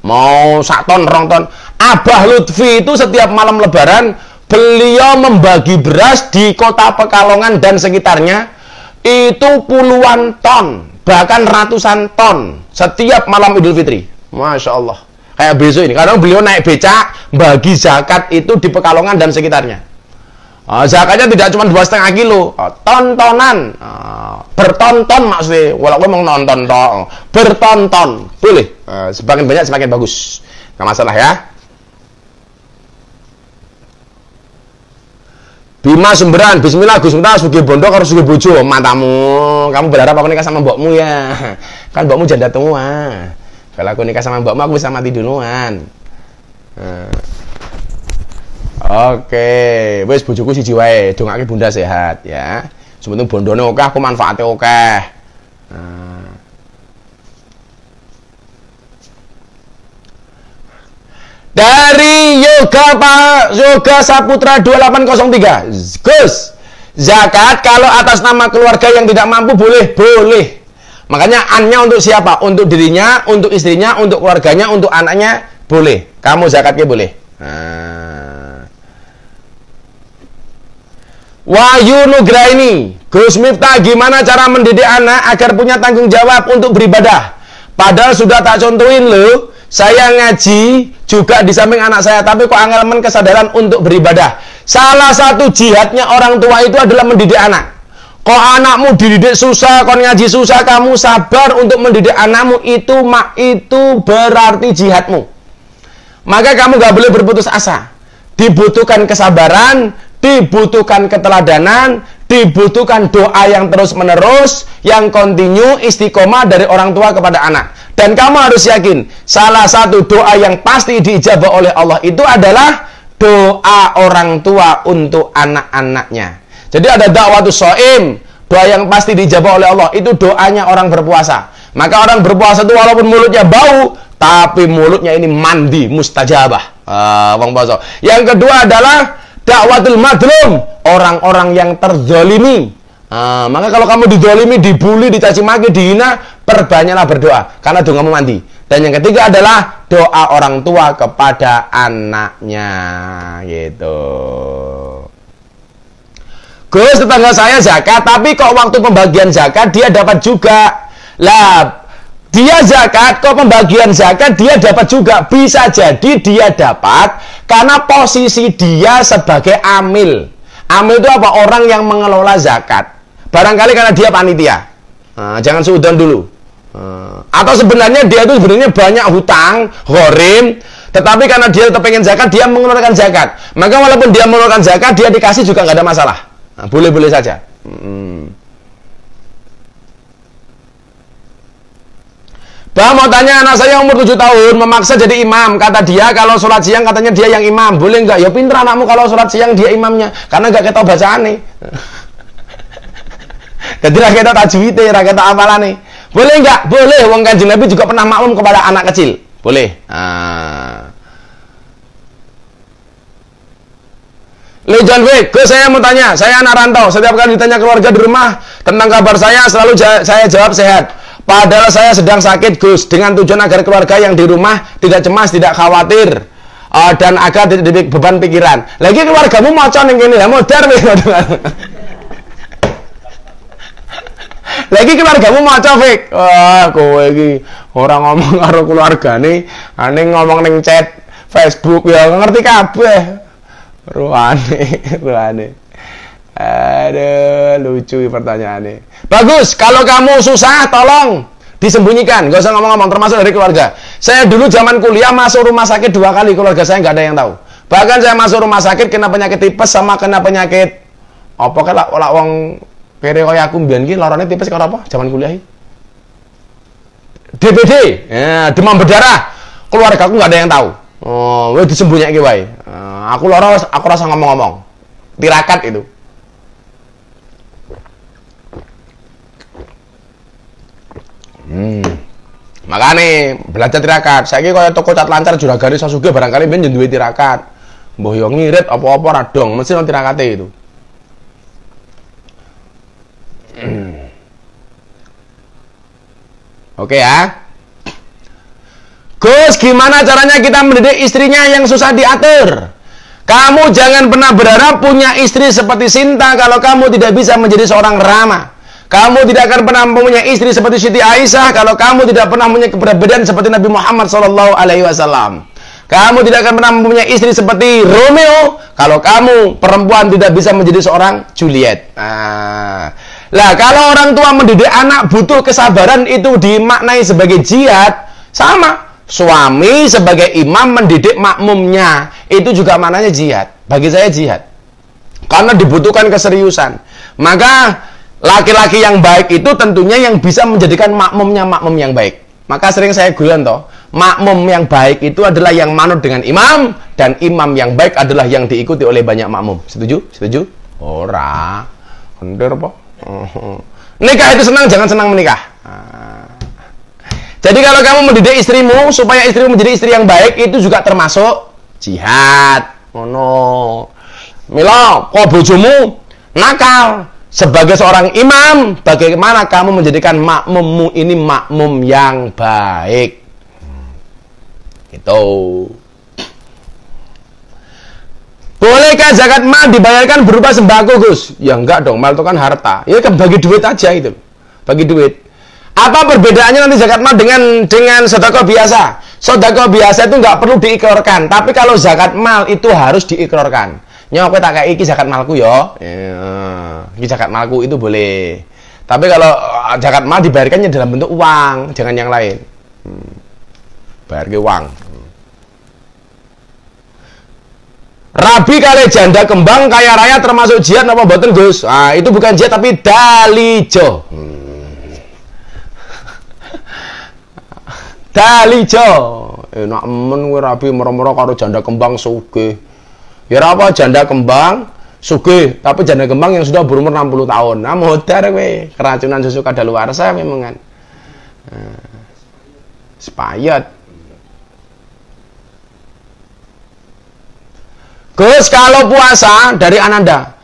Mau 1 ton, 2 ton. Abah Lutfi itu setiap malam lebaran beliau membagi beras di kota Pekalongan dan sekitarnya itu puluhan ton, bahkan ratusan ton setiap malam Idul Fitri. Masya Allah. Kayak besok ini, kadang beliau naik becak bagi zakat itu di Pekalongan dan sekitarnya. Zakatnya tidak cuma 2,5 kilo, tontonan, bertonton maksudnya. Walaupun mau nonton toh, bertonton boleh. Semakin banyak semakin bagus, nggak masalah ya. Bima Sumberan, bismillah Gus Miftah sugih bondo karo sugih bojo, matamu. Kamu berharap aku nikah sama mbokmu ya? Kan mbokmu janda tua. Kalau aku nikah sama mbokmu aku bisa mati duluan. Oke, wis bojoku siji wae, dongake Bunda sehat ya. Sementing bondone oke, aku manfaate oke. Dari Yoga Saputra 2803. Gus, zakat kalau atas nama keluarga yang tidak mampu boleh? Boleh. Makanya annya untuk siapa? Untuk dirinya, untuk istrinya, untuk keluarganya, untuk anaknya, boleh. Kamu zakatnya boleh. Wahyu Nugraini, Gus Miftah, gimana cara mendidik anak agar punya tanggung jawab untuk beribadah? Padahal sudah tak contohin loh. Saya ngaji juga di samping anak saya, tapi kok angel kesadaran untuk beribadah. Salah satu jihadnya orang tua itu adalah mendidik anak. Kok anakmu dididik susah, kok ngaji susah, kamu sabar untuk mendidik anakmu, itu berarti jihadmu. Maka kamu gak boleh berputus asa. Dibutuhkan kesabaran, dibutuhkan keteladanan, dibutuhkan doa yang terus-menerus, yang kontinu, istiqomah dari orang tua kepada anak. Dan kamu harus yakin, salah satu doa yang pasti diijabah oleh Allah itu adalah doa orang tua untuk anak-anaknya. Jadi ada dakwatus shaim, doa yang pasti diijabah oleh Allah, itu doanya orang berpuasa. Maka orang berpuasa itu walaupun mulutnya bau, tapi mulutnya ini mandi, mustajabah. Wong puasa. Yang kedua adalah dakwatul madlum, orang-orang yang terzolimi. Maka kalau kamu dizolimi, dibully, dicaci maki, dihina, perbanyaklah berdoa, karena doamu mandi. Dan yang ketiga adalah doa orang tua kepada anaknya, gitu. Gus, tetangga saya zakat, tapi kok waktu pembagian zakat dia dapat juga. Lah, dia zakat, kok pembagian zakat dia dapat juga. Bisa jadi dia dapat karena posisi dia sebagai amil. Amil itu apa? Orang yang mengelola zakat. Barangkali karena dia panitia. Jangan suudon dulu. Atau sebenarnya dia itu sebenarnya banyak hutang, ghorim, tetapi karena dia tetap pengen zakat, dia mengeluarkan zakat. Maka walaupun dia mengeluarkan zakat, dia dikasih juga nggak ada masalah. Boleh-boleh saja. Bah, mau tanya, anak saya umur 7 tahun memaksa jadi imam. Kata dia kalau sholat siang katanya dia yang imam. Boleh nggak? Ya pinter anakmu kalau sholat siang dia imamnya, karena nggak ketau bacaane. Jadi rakyat tajwid, rakyat apalane. Boleh nggak? Boleh. Wong Kanjeng Nabi juga pernah makmum kepada anak kecil. Boleh. John Wick, saya mau tanya, saya anak rantau. Setiap kali ditanya keluarga di rumah tentang kabar saya, selalu saya jawab sehat. Padahal saya sedang sakit, Gus, dengan tujuan agar keluarga yang di rumah tidak cemas, tidak khawatir, dan agar tidak beban pikiran. Lagi keluargamu macan yang gini, modern nih. Lagi keluargamu macan, Fik. Wah, kowe iki orang ngomong karo keluargane, aneh ngomong ning chat Facebook ya ngerti kabeh. Ruane. Aduh, lucu pertanyaannya. Bagus, kalau kamu susah tolong disembunyikan, gak usah ngomong-ngomong, termasuk dari keluarga. Saya dulu zaman kuliah masuk rumah sakit 2 kali, keluarga saya nggak ada yang tahu. Bahkan saya masuk rumah sakit kena penyakit tipes sama kena penyakit apa kayak wong kere kaya aku mbiyen iki lorone tipes karo apa zaman kuliah iki? DBD, demam berdarah. Keluarga aku nggak ada yang tahu. Wis disembunyiake wae. Aku lara, aku rasa ngomong-ngomong. Tirakat itu. Makanya belajar tirakat. Saiki kaya toko cat lancar juragane Sasuke barangkali ben duwe tirakat. Mbah yo ngirit apa-apa ra dong, mesti ono tirakate itu. Oke ya. Gus, gimana caranya kita mendidik istrinya yang susah diatur? Kamu jangan pernah berharap punya istri seperti Sinta kalau kamu tidak bisa menjadi seorang ramah. Kamu tidak akan pernah mempunyai istri seperti Siti Aisyah kalau kamu tidak pernah mempunyai kepribadian seperti Nabi Muhammad SAW. Kamu tidak akan pernah mempunyai istri seperti Romeo kalau kamu perempuan tidak bisa menjadi seorang Juliet. Lah, kalau orang tua mendidik anak butuh kesabaran, itu dimaknai sebagai jihad. Sama. Suami sebagai imam mendidik makmumnya, itu juga maknanya jihad. Bagi saya jihad. Karena dibutuhkan keseriusan. Maka laki-laki yang baik itu tentunya yang bisa menjadikan makmumnya makmum yang baik. Maka sering saya guyon toh, makmum yang baik itu adalah yang manut dengan imam, dan imam yang baik adalah yang diikuti oleh banyak makmum. Setuju? Setuju? Ora. Kendir apa? Nikah itu senang, jangan senang menikah. Jadi kalau kamu mendidik istrimu supaya istrimu menjadi istri yang baik, itu juga termasuk jihad. Mila, kok bojomu nakal, sebagai seorang imam, bagaimana kamu menjadikan makmummu ini makmum yang baik? Gitu. Bolehkah zakat mal dibayarkan berupa sembako, Gus? Ya enggak dong, mal itu kan harta. Ya kan bagi duit aja itu. Bagi duit. Apa perbedaannya nanti zakat mal dengan sedekah biasa? Sedekah biasa itu nggak perlu diikrarkan, tapi kalau zakat mal itu harus diikrarkan. Nyok tak kayak iki zakat malku ya. Iki zakat malku itu boleh. Tapi kalau zakat mal dibayarkannya dalam bentuk uang, jangan yang lain. Bayar ke uang. Rabi kali janda kembang kaya raya termasuk jihad apa mboten Gus? Ah, itu bukan jihad tapi dalijo. Dalijo. Enak men kowe rabi mero-mero karo janda kembang sugih. Ya apa janda kembang sugih, tapi janda kembang yang sudah berumur 60 tahun. Nah, modar kowe, keracunan susu kadaluarsa memang kan. Sepayat. Gus, kalau puasa dari Ananda,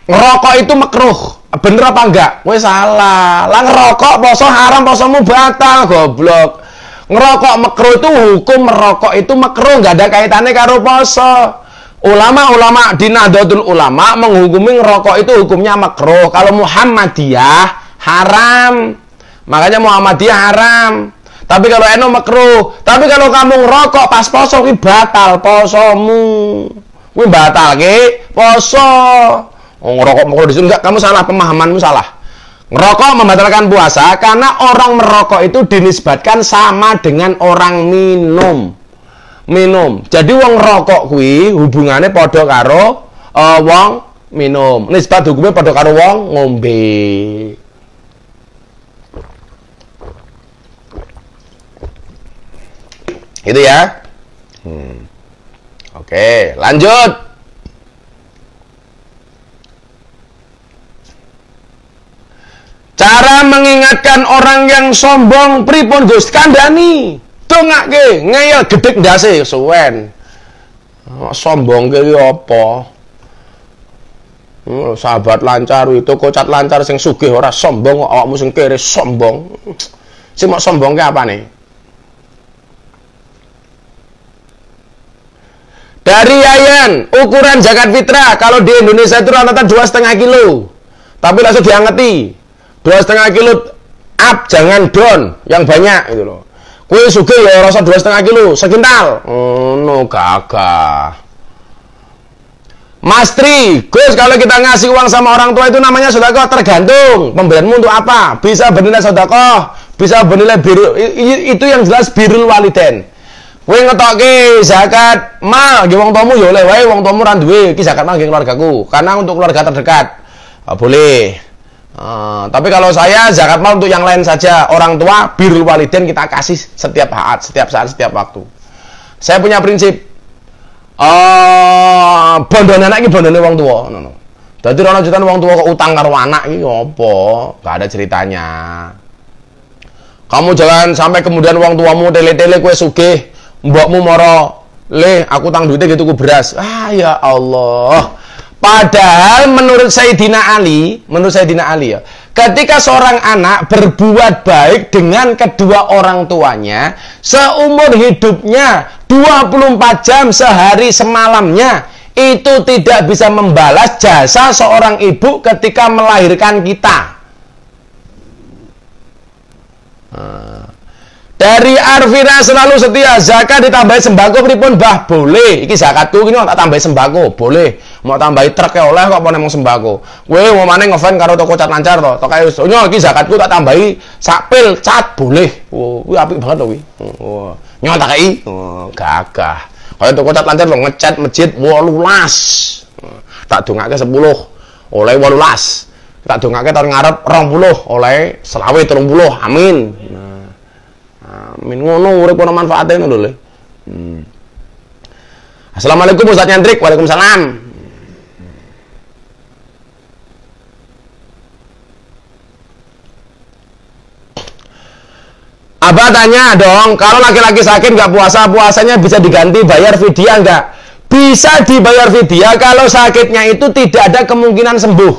ngerokok itu makruh, bener apa enggak? Wes salah. Lah ngerokok poso haram, posomu batal, goblok. Ngerokok makruh itu hukum merokok itu makruh, nggak ada kaitannya karo poso. Ulama-ulama di Nahdlatul Ulama menghukumi ngerokok itu hukumnya makruh. Kalau Muhammadiyah haram. Makanya Muhammadiyah haram. Tapi kalau eno makruh. Tapi kalau kamu ngerokok pas poso kuwi batal posomu. Kuwi batal ke poso. Oh, ngerokok makruh di sini enggak, kamu salah, pemahamanmu salah. Ngerokok membatalkan puasa karena orang merokok itu dinisbatkan sama dengan orang minum. Jadi wong rokok kuwi hubungannya padha karo wong minum. Nisbat hukumnya padha karo wong ngombe. Itu ya. Oke, lanjut. Cara mengingatkan orang yang sombong pripun Gus? Kandhani. Dongake, ngeyel gedhek ndase suwen. Sombong ki apa? Sahabat lancar itu kocat lancar sing sugih ora sombong, awakmu sing kere sombong. Sing mok sombong ki apane? Dari Yayan, ukuran zakat fitrah kalau di Indonesia itu rata-rata 2,5 kilo. Tapi langsung diangeti. 2,5 kilo up, jangan down yang banyak gitu loh. Kue sugih ya rasa 2,5 kilo, sekintal. No gagah. Mas Tri, Gus, kalau kita ngasih uang sama orang tua itu namanya sedekah, tergantung pemberianmu untuk apa. Bisa bernilai sedekah, bisa bernilai birrul, itu yang jelas birrul waliden. Kowe ngetokke zakat mal nggih wong tuamu ya oleh wae, wong tuamu ra duwe iki zakat mal nggih keluargaku, karena untuk keluarga terdekat. Boleh. Tapi kalau saya zakat mal untuk yang lain saja, orang tua birrul waliden kita kasih setiap saat, setiap waktu. Saya punya prinsip bondone anak iki bondone wong tua, ngono. Dadi ora ana jutaan wong tua kok utang karo anak iki apa? Enggak ada ceritanya. Kamu jangan sampai kemudian wong tuamu tele-tele kowe sugih, mbokmu moro, "Le, aku utang duitnya gitu ku beras." Ah ya Allah. Padahal menurut Sayyidina Ali ya, ketika seorang anak berbuat baik dengan kedua orang tuanya, seumur hidupnya 24 jam sehari semalamnya, itu tidak bisa membalas jasa seorang ibu ketika melahirkan kita. Dari Arvina selalu setia, zakat ditambahi sembako pripun Mbah? Boleh. Iki zakatku ini tak tambahi sembako, boleh. Mau tambahi truk ya oleh kok apa nang sembako. Kowe mau maneh ngefan karo toko cat lancar to. Tok kae nyo iki zakatku tak tambahi sakpil cat, boleh. Kuwi apik banget to kuwi. Nyo tak kei. Gagah. Kaya toko cat lancar lo ngecat masjid 18. Tak dongake 10, oleh 18. Tak dongake tahun ngarep 20, oleh selawe 30. Amin. Amin ngono urip ono manfaate ngono lho. Assalamualaikum Ustaz Nyantrik. Waalaikumsalam. Abah tanya dong, kalau laki-laki sakit nggak puasa, puasanya bisa diganti bayar fidyah nggak? Bisa dibayar fidyah kalau sakitnya itu tidak ada kemungkinan sembuh.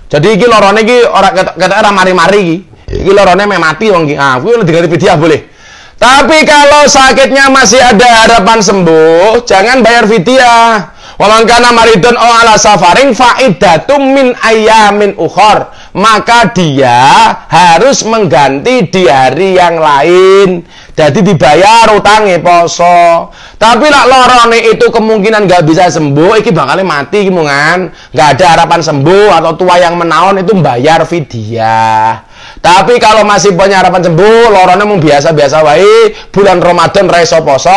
Jadi iki lorone iki ora ketok ora mari-mari iki. Iki lorone meh mati wong iki. Ah, kuwi diganti fidyah boleh. Tapi kalau sakitnya masih ada harapan sembuh, jangan bayar fidyah. Waman kana maridun aw ala safarin faidatum min ayyamin ukhor. Maka dia harus mengganti di hari yang lain. Jadi dibayar utangnya poso. Tapi nak lorone itu kemungkinan nggak bisa sembuh, iki bakal mati gimungan. Nggak ada harapan sembuh atau tua yang menaon itu bayar fidyah. Tapi kalau masih punya harapan sembuh, lorone mung biasa-biasa wae, bulan Ramadan ra iso poso,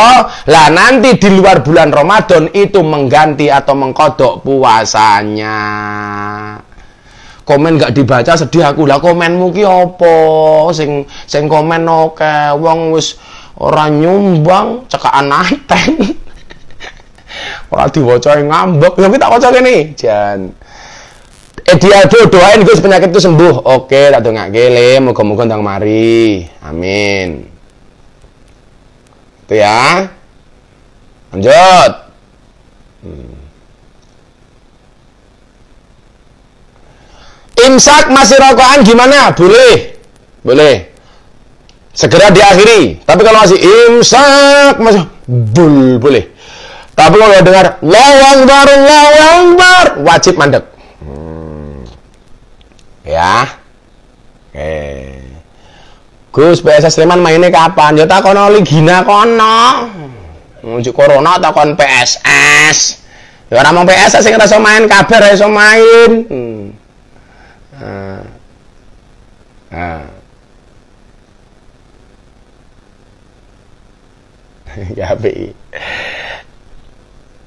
lah nanti di luar bulan Ramadan itu mengganti atau mengkodok puasanya. Komen gak dibaca sedih aku. Lah komenmu ki apa? Sing komen oke, wong wis ora nyumbang, cekaan anteng. Ora diwaca ngambek. Tapi tak waca kene, Jan. Dia doain Gus penyakit itu sembuh. Oke, tak dongake le, moga-moga ndang mari. Amin. Itu ya. Lanjut. Imsak masih rokokan gimana? Boleh. Boleh. Segera diakhiri. Tapi kalau masih imsak masih boleh. Tapi kalau dengar Allahu Akbar, wajib mandek. Ya. Gus PSS Sleman mainnya kapan? Ya takono Ligina kono. Ngunjuk corona takon PSS. Ya ora mung PSS sing iso main kabeh ora iso main. Ya bi.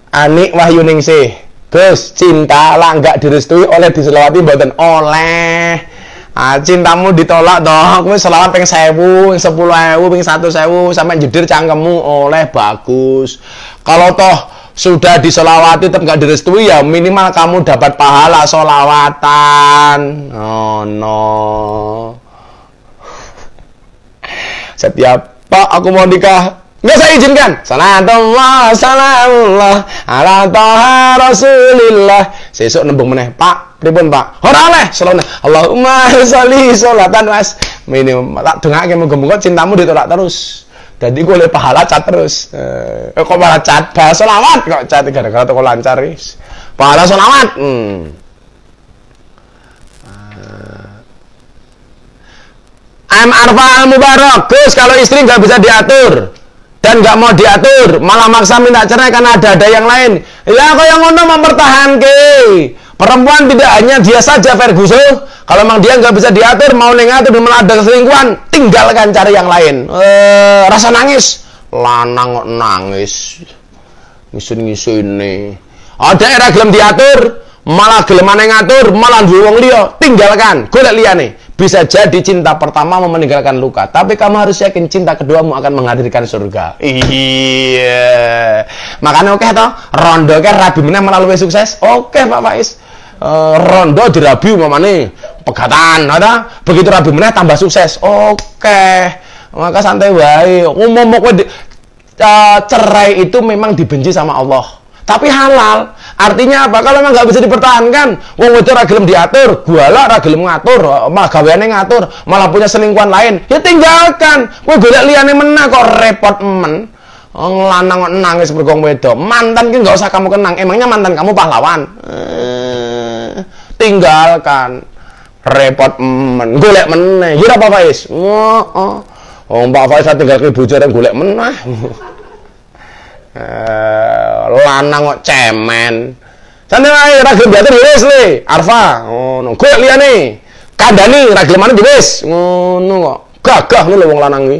Anik Wahyu Ningsih. Gus, cinta lah nggak direstui oleh diselawati mboten oleh. Cintamu ditolak toh, kowe selawat ping 1000, 10.000, ping 100.000 sampai jedir cangkemmu oleh bagus. Kalau toh sudah diselawati tetap nggak direstui ya minimal kamu dapat pahala solawatan. Oh no. Setiap Pak aku mau nikah nggak saya izinkan. Salatullah salamullah ala taha rasulillah. Sesuk nembung meneh, Pak, pripun Pak? Ora oleh, selone. Allahumma sholli sholatan was. Minimum tak dongake muga-muga cintamu ditolak terus. Dadi ku oleh pahala cat terus. Kok malah cat bahasa selawat kok cat gara-gara toko lancar wis. Pahala selawat. Arfa Al-Mubarak, Gus kalau istri nggak bisa diatur dan nggak mau diatur, malah maksa minta cerai karena ada yang lain. Ya kok yang ngono mempertahankan. Perempuan tidak hanya dia saja Ferguson. Kalau memang dia nggak bisa diatur, mau ngatur dan malah ada keselingkuhan, tinggalkan cari yang lain. Rasa nangis, lanang kok nangis, ngisun nih. Ada era gelem diatur, malah gelem aneh ngatur, malah duwe wong liya, tinggalkan, golek liyane. Bisa jadi cinta pertama meninggalkan luka, tapi kamu harus yakin cinta keduamu akan menghadirkan surga. Iya. Makanya oke toh, rondo ke rabi meneh melalui sukses. Oke Pak Faiz. Rondo dirabi umpamane pegatan, ada. Begitu rabi meneh tambah sukses. Oke. Maka santai wae. Umum kowe cerai itu memang dibenci sama Allah. Tapi halal. Artinya apa? Kalau memang nggak bisa dipertahankan, wong wedok ra gelem diatur, guala ra gelem ngatur, malah gaweane ngatur, malah punya selingkuhan lain, ya tinggalkan. Kowe golek liyane meneh kok repot men. Lanang kok nangis mergo wedok. Mantan ki nggak usah kamu kenang. Emangnya mantan kamu pahlawan? Tinggalkan. Repot men. Golek meneh. Ya apa Faiz? Mbak Faiz tinggal ke bojone golek meneh. Lanang kok cemen. Santai wae ra gelem diatur wis le. Arfa ngono. Golek liyane. Kandhani ra gelemane wis. Ngono kok. Gagah lho wong lanang iki.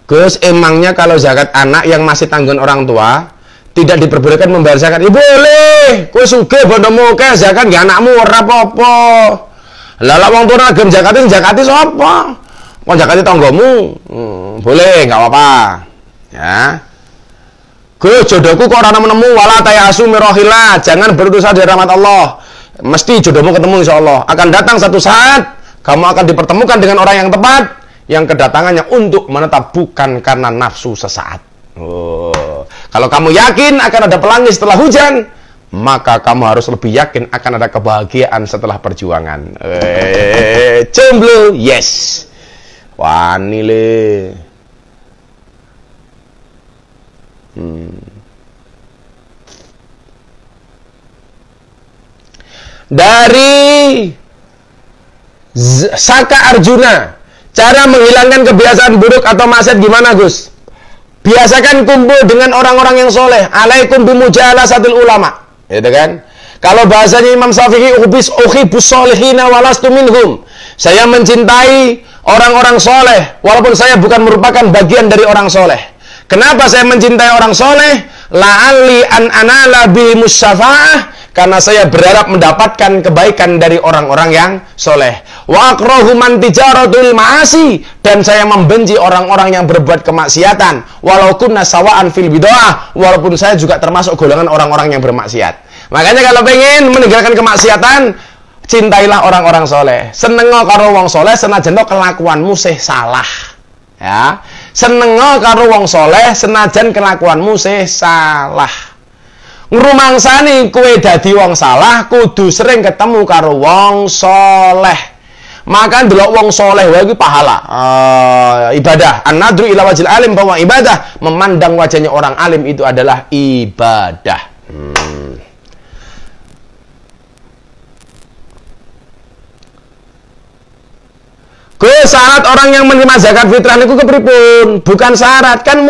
Gus, emangnya kalau zakat anak yang masih tanggungan orang tua tidak diperbolehkan membayar zakat? Ya boleh. Kowe sugih bondomu akeh zakat nggih anakmu ora apa-apa. Lah lek wong tuwa gelem zakati sapa? Kon zakati tanggamu. Boleh, enggak apa-apa. Ya. Gus, jodohku kok ora nemu wala tayasu mirahillah. Jangan berputus asa dari rahmat Allah. Mesti jodohmu ketemu insyaallah. Akan datang satu saat kamu akan dipertemukan dengan orang yang tepat yang kedatangannya untuk menetap bukan karena nafsu sesaat. Kalau kamu yakin akan ada pelangi setelah hujan, maka kamu harus lebih yakin akan ada kebahagiaan setelah perjuangan. Jomblo, yes. Wani le. Dari Saka Arjuna, Cara menghilangkan kebiasaan buruk atau maksiat gimana, Gus? Biasakan kumpul dengan orang-orang yang soleh. Alaikum bimujalasatil ulama. Gitu kan? Kalau bahasanya Imam Syafi'i, uhibbus solihina walastu minhum. Saya mencintai orang-orang soleh, walaupun saya bukan merupakan bagian dari orang soleh. Kenapa saya mencintai orang soleh? La'alli an anala bihimus syafa'ah. Karena saya berharap mendapatkan kebaikan dari orang-orang yang soleh. Wa akrahu man tijaratul ma'asi, dan saya membenci orang-orang yang berbuat kemaksiatan. Walau kunna sawa'an fil bid'ah, walaupun saya juga termasuk golongan orang-orang yang bermaksiat. Makanya kalau pengen meninggalkan kemaksiatan, cintailah orang-orang soleh. Senengo karo wong soleh senajan kelakuanmu sih salah. Ya, senengo karo wong soleh senajan kelakuanmu sih salah. Ngrumangsani kowe dadi wong salah, kudu sering ketemu karo wong soleh. Maka ndelok wong soleh wae iki pahala. Ibadah. An-nadru ila wajhil alim, bahwa ibadah, memandang wajahnya orang alim itu adalah ibadah. Syarat orang yang menerima zakat fitrah itu kepripun? Bukan syarat, kan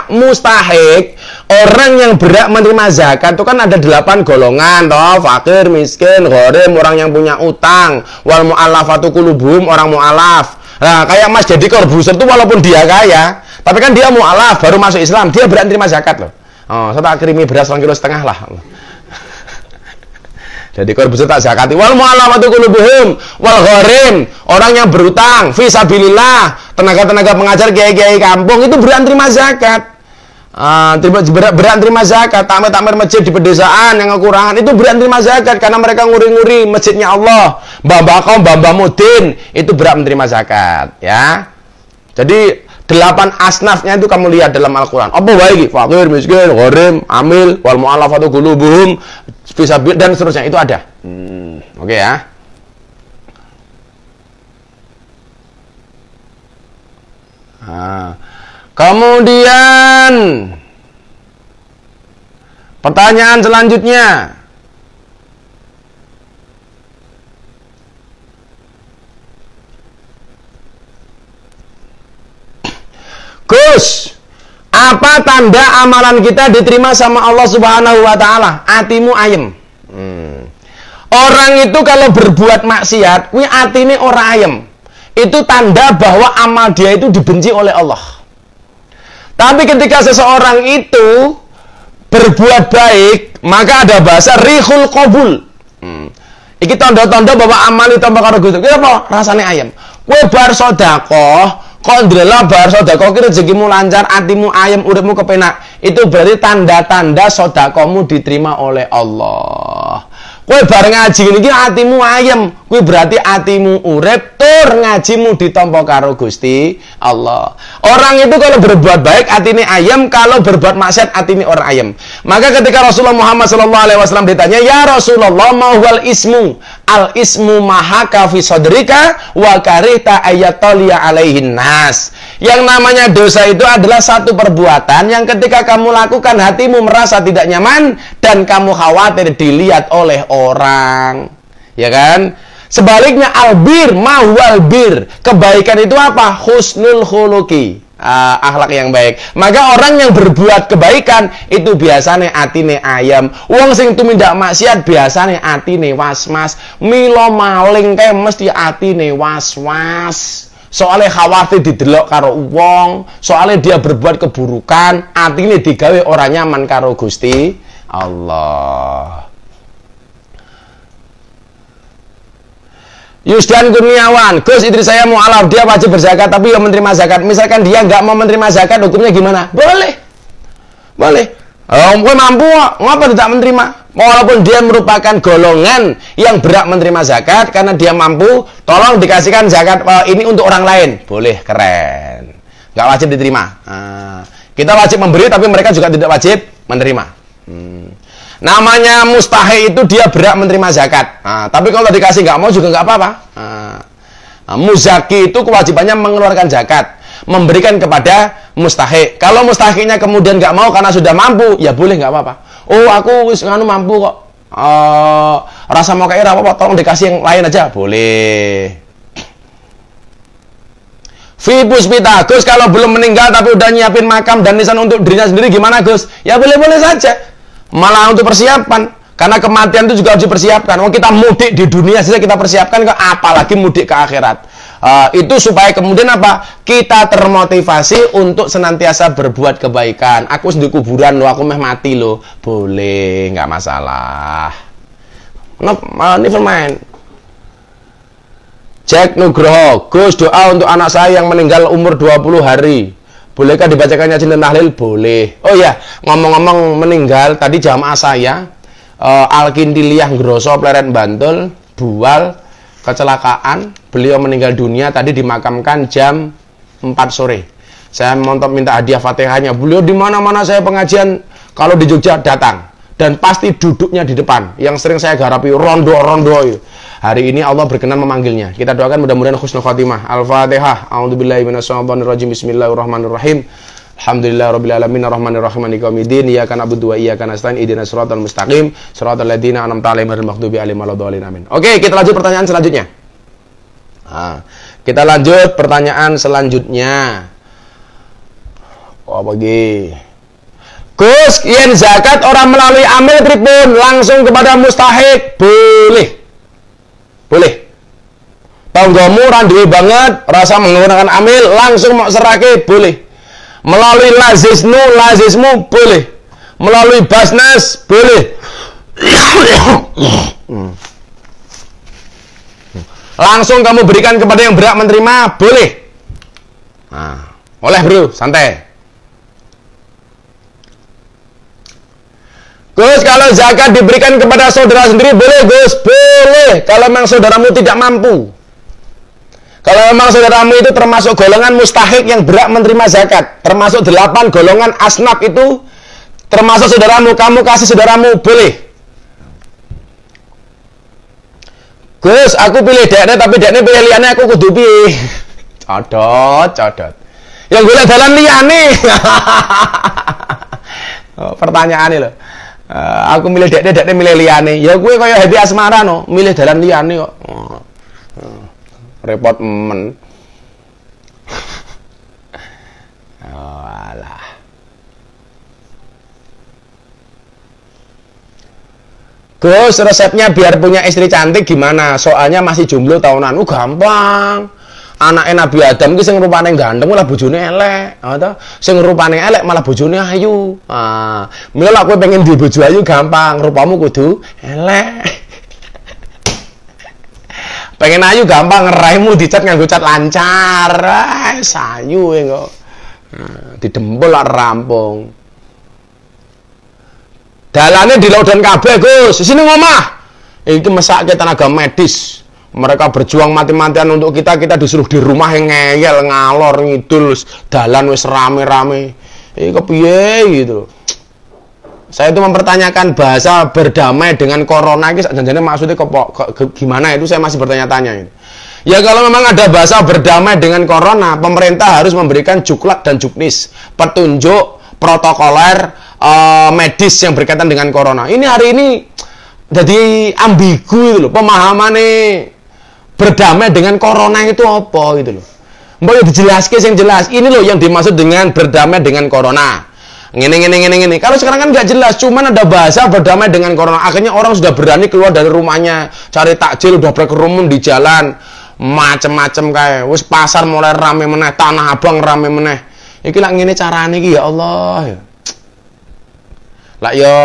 mustahik. Orang yang berhak menerima zakat itu kan ada 8 golongan, toh, fakir, miskin, gharim, orang yang punya utang, wal mu'allafatu qulubuhum, orang mu'allaf. Nah, kayak Mas Deddy Corbuzier itu walaupun dia kaya, tapi kan dia mu'allaf, baru masuk Islam, dia berhak menerima zakat loh. Oh, saya tak kirimi beras 1,5 kilo lah. Jadi Corbuzier tak zakati. Wal mu'allafatu qulubuhum wal gharim, orang yang berutang fi sabilillah, tenaga-tenaga pengajar, kiai-kiai kampung itu berhak terima zakat. Berhak terima zakat. Takmir masjid di pedesaan yang kekurangan itu berhak terima zakat karena mereka nguri-nguri masjidnya Allah. Mbah kaum, mbah mudin itu berhak menerima zakat, ya. Jadi 8 asnafnya itu kamu lihat dalam Al-Quran. Apa wae iki? Fakir, miskin, gharim, amil, wal mu'allafatu qulubuhum, fisabil, dan seterusnya itu ada. Oke ya. Kemudian pertanyaan selanjutnya. Gus, apa tanda amalan kita diterima sama Allah Subhanahu wa Ta'ala? Atimu ayem. Orang itu kalau berbuat maksiat, kuwi atine ora ayem. Itu tanda bahwa amal dia itu dibenci oleh Allah. Tapi ketika seseorang itu berbuat baik, maka ada bahasa rihul qabul. Iki tanda-tanda bahwa amal itu tanpa karo Gusti. Ki apa? Rasane ayem. Kowe bar sedekah, kok ndelok bar sedekah ki rezekimu lancar, atimu ayem, uripmu kepenak. Itu berarti tanda-tanda sedekahmu diterima oleh Allah. Kowe bareng ngaji ngene iki atimu ayem, kuwi berarti atimu urip, tur ngajimu ditampa karo Gusti Allah. Orang itu kalau berbuat baik atine ayem, kalau berbuat maksiat atine ora ayem. Maka ketika Rasulullah Muhammad SAW ditanya, "Ya Rasulullah, ma huwal ismu?" Al ismu mahaka fi sadrika wa karihta ayataliya alaihin nas. Yang namanya dosa itu adalah satu perbuatan yang ketika kamu lakukan hatimu merasa tidak nyaman dan kamu khawatir dilihat oleh orang. Ya kan? Sebaliknya albir, mahwal bir. Kebaikan itu apa? Husnul khuluqi. Akhlak yang baik. Maka orang yang berbuat kebaikan itu biasanya atine ayam. Wong sing tumindak maksiat biasanya atine was-was. Milo maling kae mesti atine was-was. Soalnya khawatir didelok karo wong, soalnya dia berbuat keburukan, atine digawe ora nyaman karo Gusti Allah. Yusdan Kurniawan, Gus, istri saya mu'alaf, dia wajib berzakat tapi yang menerima zakat. Misalkan dia nggak mau menerima zakat, hukumnya gimana? Boleh. Gue mampu, ngapa tidak menerima? Walaupun dia merupakan golongan yang berhak menerima zakat karena dia mampu, tolong dikasihkan zakat ini untuk orang lain. Boleh, keren. Nggak wajib diterima. Kita wajib memberi tapi mereka juga tidak wajib menerima. Namanya mustahik itu dia berhak menerima zakat. Tapi kalau dikasih nggak mau juga nggak apa-apa. Muzaki itu kewajibannya mengeluarkan zakat, memberikan kepada mustahik. Kalau mustahiknya kemudian nggak mau karena sudah mampu, ya boleh, nggak apa-apa. Oh, aku wis nganu mampu kok. Rasa mau kayak apa-apa, tolong dikasih yang lain aja, boleh. Fi puspita, Gus kalau belum meninggal tapi udah nyiapin makam dan nisan untuk dirinya sendiri gimana Gus? Ya boleh-boleh saja. Malah untuk persiapan. Karena kematian itu juga harus dipersiapkan. Kalau kita mudik di dunia saja kita persiapkan, apalagi mudik ke akhirat. Itu supaya kemudian apa? Kita termotivasi untuk senantiasa berbuat kebaikan. Aku di kuburan loh, aku meh mati loh. Boleh, nggak masalah. Never mind. Jack Nugroho, Gus doa untuk anak saya yang meninggal umur 20 hari. Bolehkah dibacakan Yasin dan tahlil? Boleh. Oh ya, ngomong-ngomong meninggal, tadi jamaah saya Alkindiliah Grosso Pleret Bantul, Bual, kecelakaan. Beliau meninggal dunia tadi dimakamkan jam 4 sore. Saya minta hadiah Fatihahnya. Beliau di mana-mana saya pengajian kalau di Jogja datang dan pasti duduknya di depan. Yang sering saya garapi rondo-rondo. Hari ini Allah berkenan memanggilnya. Kita doakan mudah-mudahan husnul khatimah. Al-Fatihah. A'udzubillahi minasyaitonirrajim. Bismillahirrahmanirrahim. Alhamdulillahirabbil alamin arrahmanir rahim maliki yaumiddin. Iyyaka na'budu wa iyyaka nasta'in. Ihdinas siratal mustaqim. Shiratal ladzina an'amta 'alaihim ghairil maghdubi 'alaihim waladdallin. Amin. Oke, kita lanjut pertanyaan selanjutnya. Kita lanjut pertanyaan selanjutnya. Bagi Gus, yen zakat orang melalui amil pripun langsung kepada mustahik? Boleh. Boleh. Tanggamu randuwe banget, rasa menggunakan amil, langsung mau serake, boleh. Melalui lazismu, boleh. Melalui basnas, boleh. Langsung kamu berikan kepada yang berhak menerima, boleh. Nah, boleh bro, santai. Gus, kalau zakat diberikan kepada saudara sendiri boleh, Gus? Boleh, kalau memang saudaramu tidak mampu. Kalau memang saudaramu itu termasuk golongan mustahik yang berhak menerima zakat, termasuk 8 golongan asnaf itu, termasuk saudaramu, kamu kasih saudaramu, boleh. Gus, aku pilih dekne, tapi dekne pilih liane, aku kudu pilih. Codot. Yang gue dalan liane. Pertanyaan ini loh. Aku milih dekne milih liane. Ya gue kaya Happy Asmara no, milih dalan liane kok. Repot men. Alah. Gus, resepnya biar punya istri cantik gimana? Soalnya masih jomblo tahunan. Gampang. Anaknya Nabi Adam ki sing rupane ganteng malah bojone elek, atau sing rupane elek malah bojone ayu. Mila lek kowe pengen duwe bojo ayu gampang, rupamu kudu elek. Pengen ayu gampang, ngeraimu dicat nganggo cat lancar. Sayu kok. Didempul lak rampung. Dalane dilaudon kabeh, Gus. Sini ngomah. Iki mesake tenaga medis. Mereka berjuang mati-matian untuk kita disuruh di rumah yang ngeyel, ngalor, ngidul, dalan wis rame-rame. Ini kepiye gitu. Saya itu mempertanyakan bahasa berdamai dengan corona ini, jangan-jangan maksudnya gimana itu saya masih bertanya-tanya. Ya kalau memang ada bahasa berdamai dengan corona, pemerintah harus memberikan juklat dan juknis, petunjuk protokoler medis yang berkaitan dengan corona. Ini hari ini jadi ambigu itu loh, pemahamannya berdamai dengan corona itu apa gitu loh. Mbak dijelaskan yang jelas. Ini loh yang dimaksud dengan berdamai dengan corona. Ngene. Kalau sekarang kan nggak jelas, cuman ada bahasa berdamai dengan corona. Akhirnya orang sudah berani keluar dari rumahnya, cari takjil, udah berkerumun di jalan, macem-macem kayak. Wis pasar mulai rame meneh, Tanah Abang rame meneh. Iki lak ngene carane iki ya Allah ya. Lak yo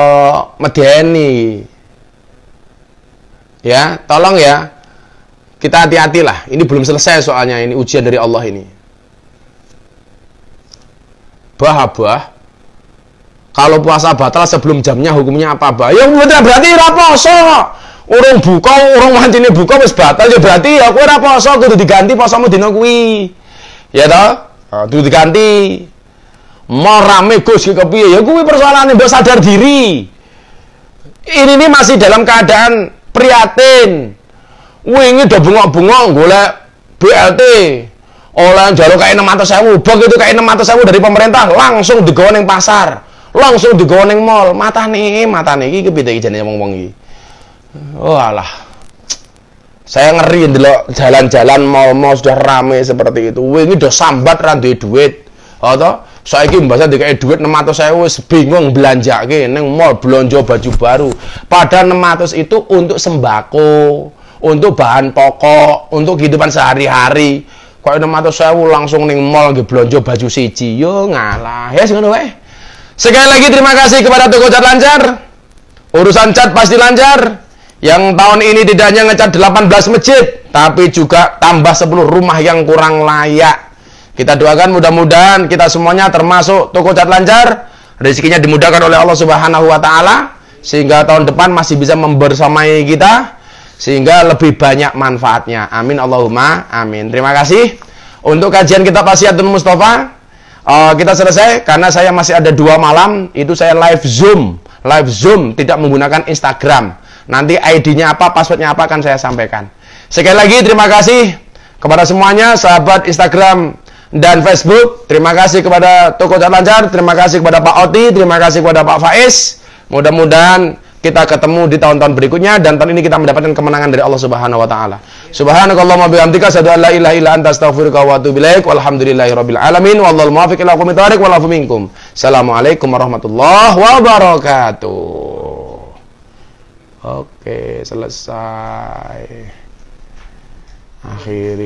medeni. Ya, tolong ya. Kita hati-hatilah, ini belum selesai soalnya, ini ujian dari Allah ini. Bah, kalau puasa batal sebelum jamnya hukumnya apa, bah? Ya berarti ora poso. Urung buka, urung wancine buka wis batal ya berarti ya kowe ora poso, kudu diganti posomu dina kuwi. Ya toh? Kudu diganti. Mau rame Gus iki kepiye? Ya kuwi persoalane mbok sadar diri. Ini masih dalam keadaan prihatin. Wingi udah bengok-bengok golek BLT. Oleh njaluk kae 600.000, begitu kae 600.000 dari pemerintah langsung digawa ning pasar, langsung digawa ning mall. Matane iki kepiye iki jane wong-wong iki. Oh alah. Saya ngeri ndelok jalan-jalan mal-mal sudah rame seperti itu. Wingi do sambat ra duwe duit. Atau saiki mbasa dikek duit 600.000 wis bingung belanjake ning mall belanja baju baru. Padahal 600 itu untuk sembako, untuk bahan pokok, untuk kehidupan sehari-hari. Kok 600.000 langsung ning mall nggih belanja baju siji. Yo ngalah. Ya ngono wae. Sekali lagi terima kasih kepada Toko Cat Lancar. Urusan cat pasti lancar. Yang tahun ini tidak hanya ngecat 18 masjid, tapi juga tambah 10 rumah yang kurang layak. Kita doakan mudah-mudahan kita semuanya termasuk Toko Cat Lancar, rezekinya dimudahkan oleh Allah Subhanahu wa taala sehingga tahun depan masih bisa membersamai kita sehingga lebih banyak manfaatnya. Amin Allahumma amin. Terima kasih. Untuk kajian kita Pasiatun Mustafa kita selesai karena saya masih ada 2 malam itu saya live Zoom tidak menggunakan Instagram. Nanti ID-nya apa, passwordnya apa akan saya sampaikan. Sekali lagi terima kasih kepada semuanya, sahabat Instagram dan Facebook. Terima kasih kepada Toko Cat Lancar, terima kasih kepada Pak Oti, terima kasih kepada Pak Faiz. Mudah-mudahan kita ketemu di tahun-tahun berikutnya dan tahun ini kita mendapatkan kemenangan dari Allah Subhanahu wa taala. Subhanakallahumma bihamdika asyhadu an la ilaha illa anta astaghfiruka wa atubu ilaik. Walhamdulillahirabbil alamin. Wallahul muwaffiq ila aqwamit thoriq wal afu minkum. Assalamualaikum warahmatullahi wabarakatuh. Oke, selesai. Akhiri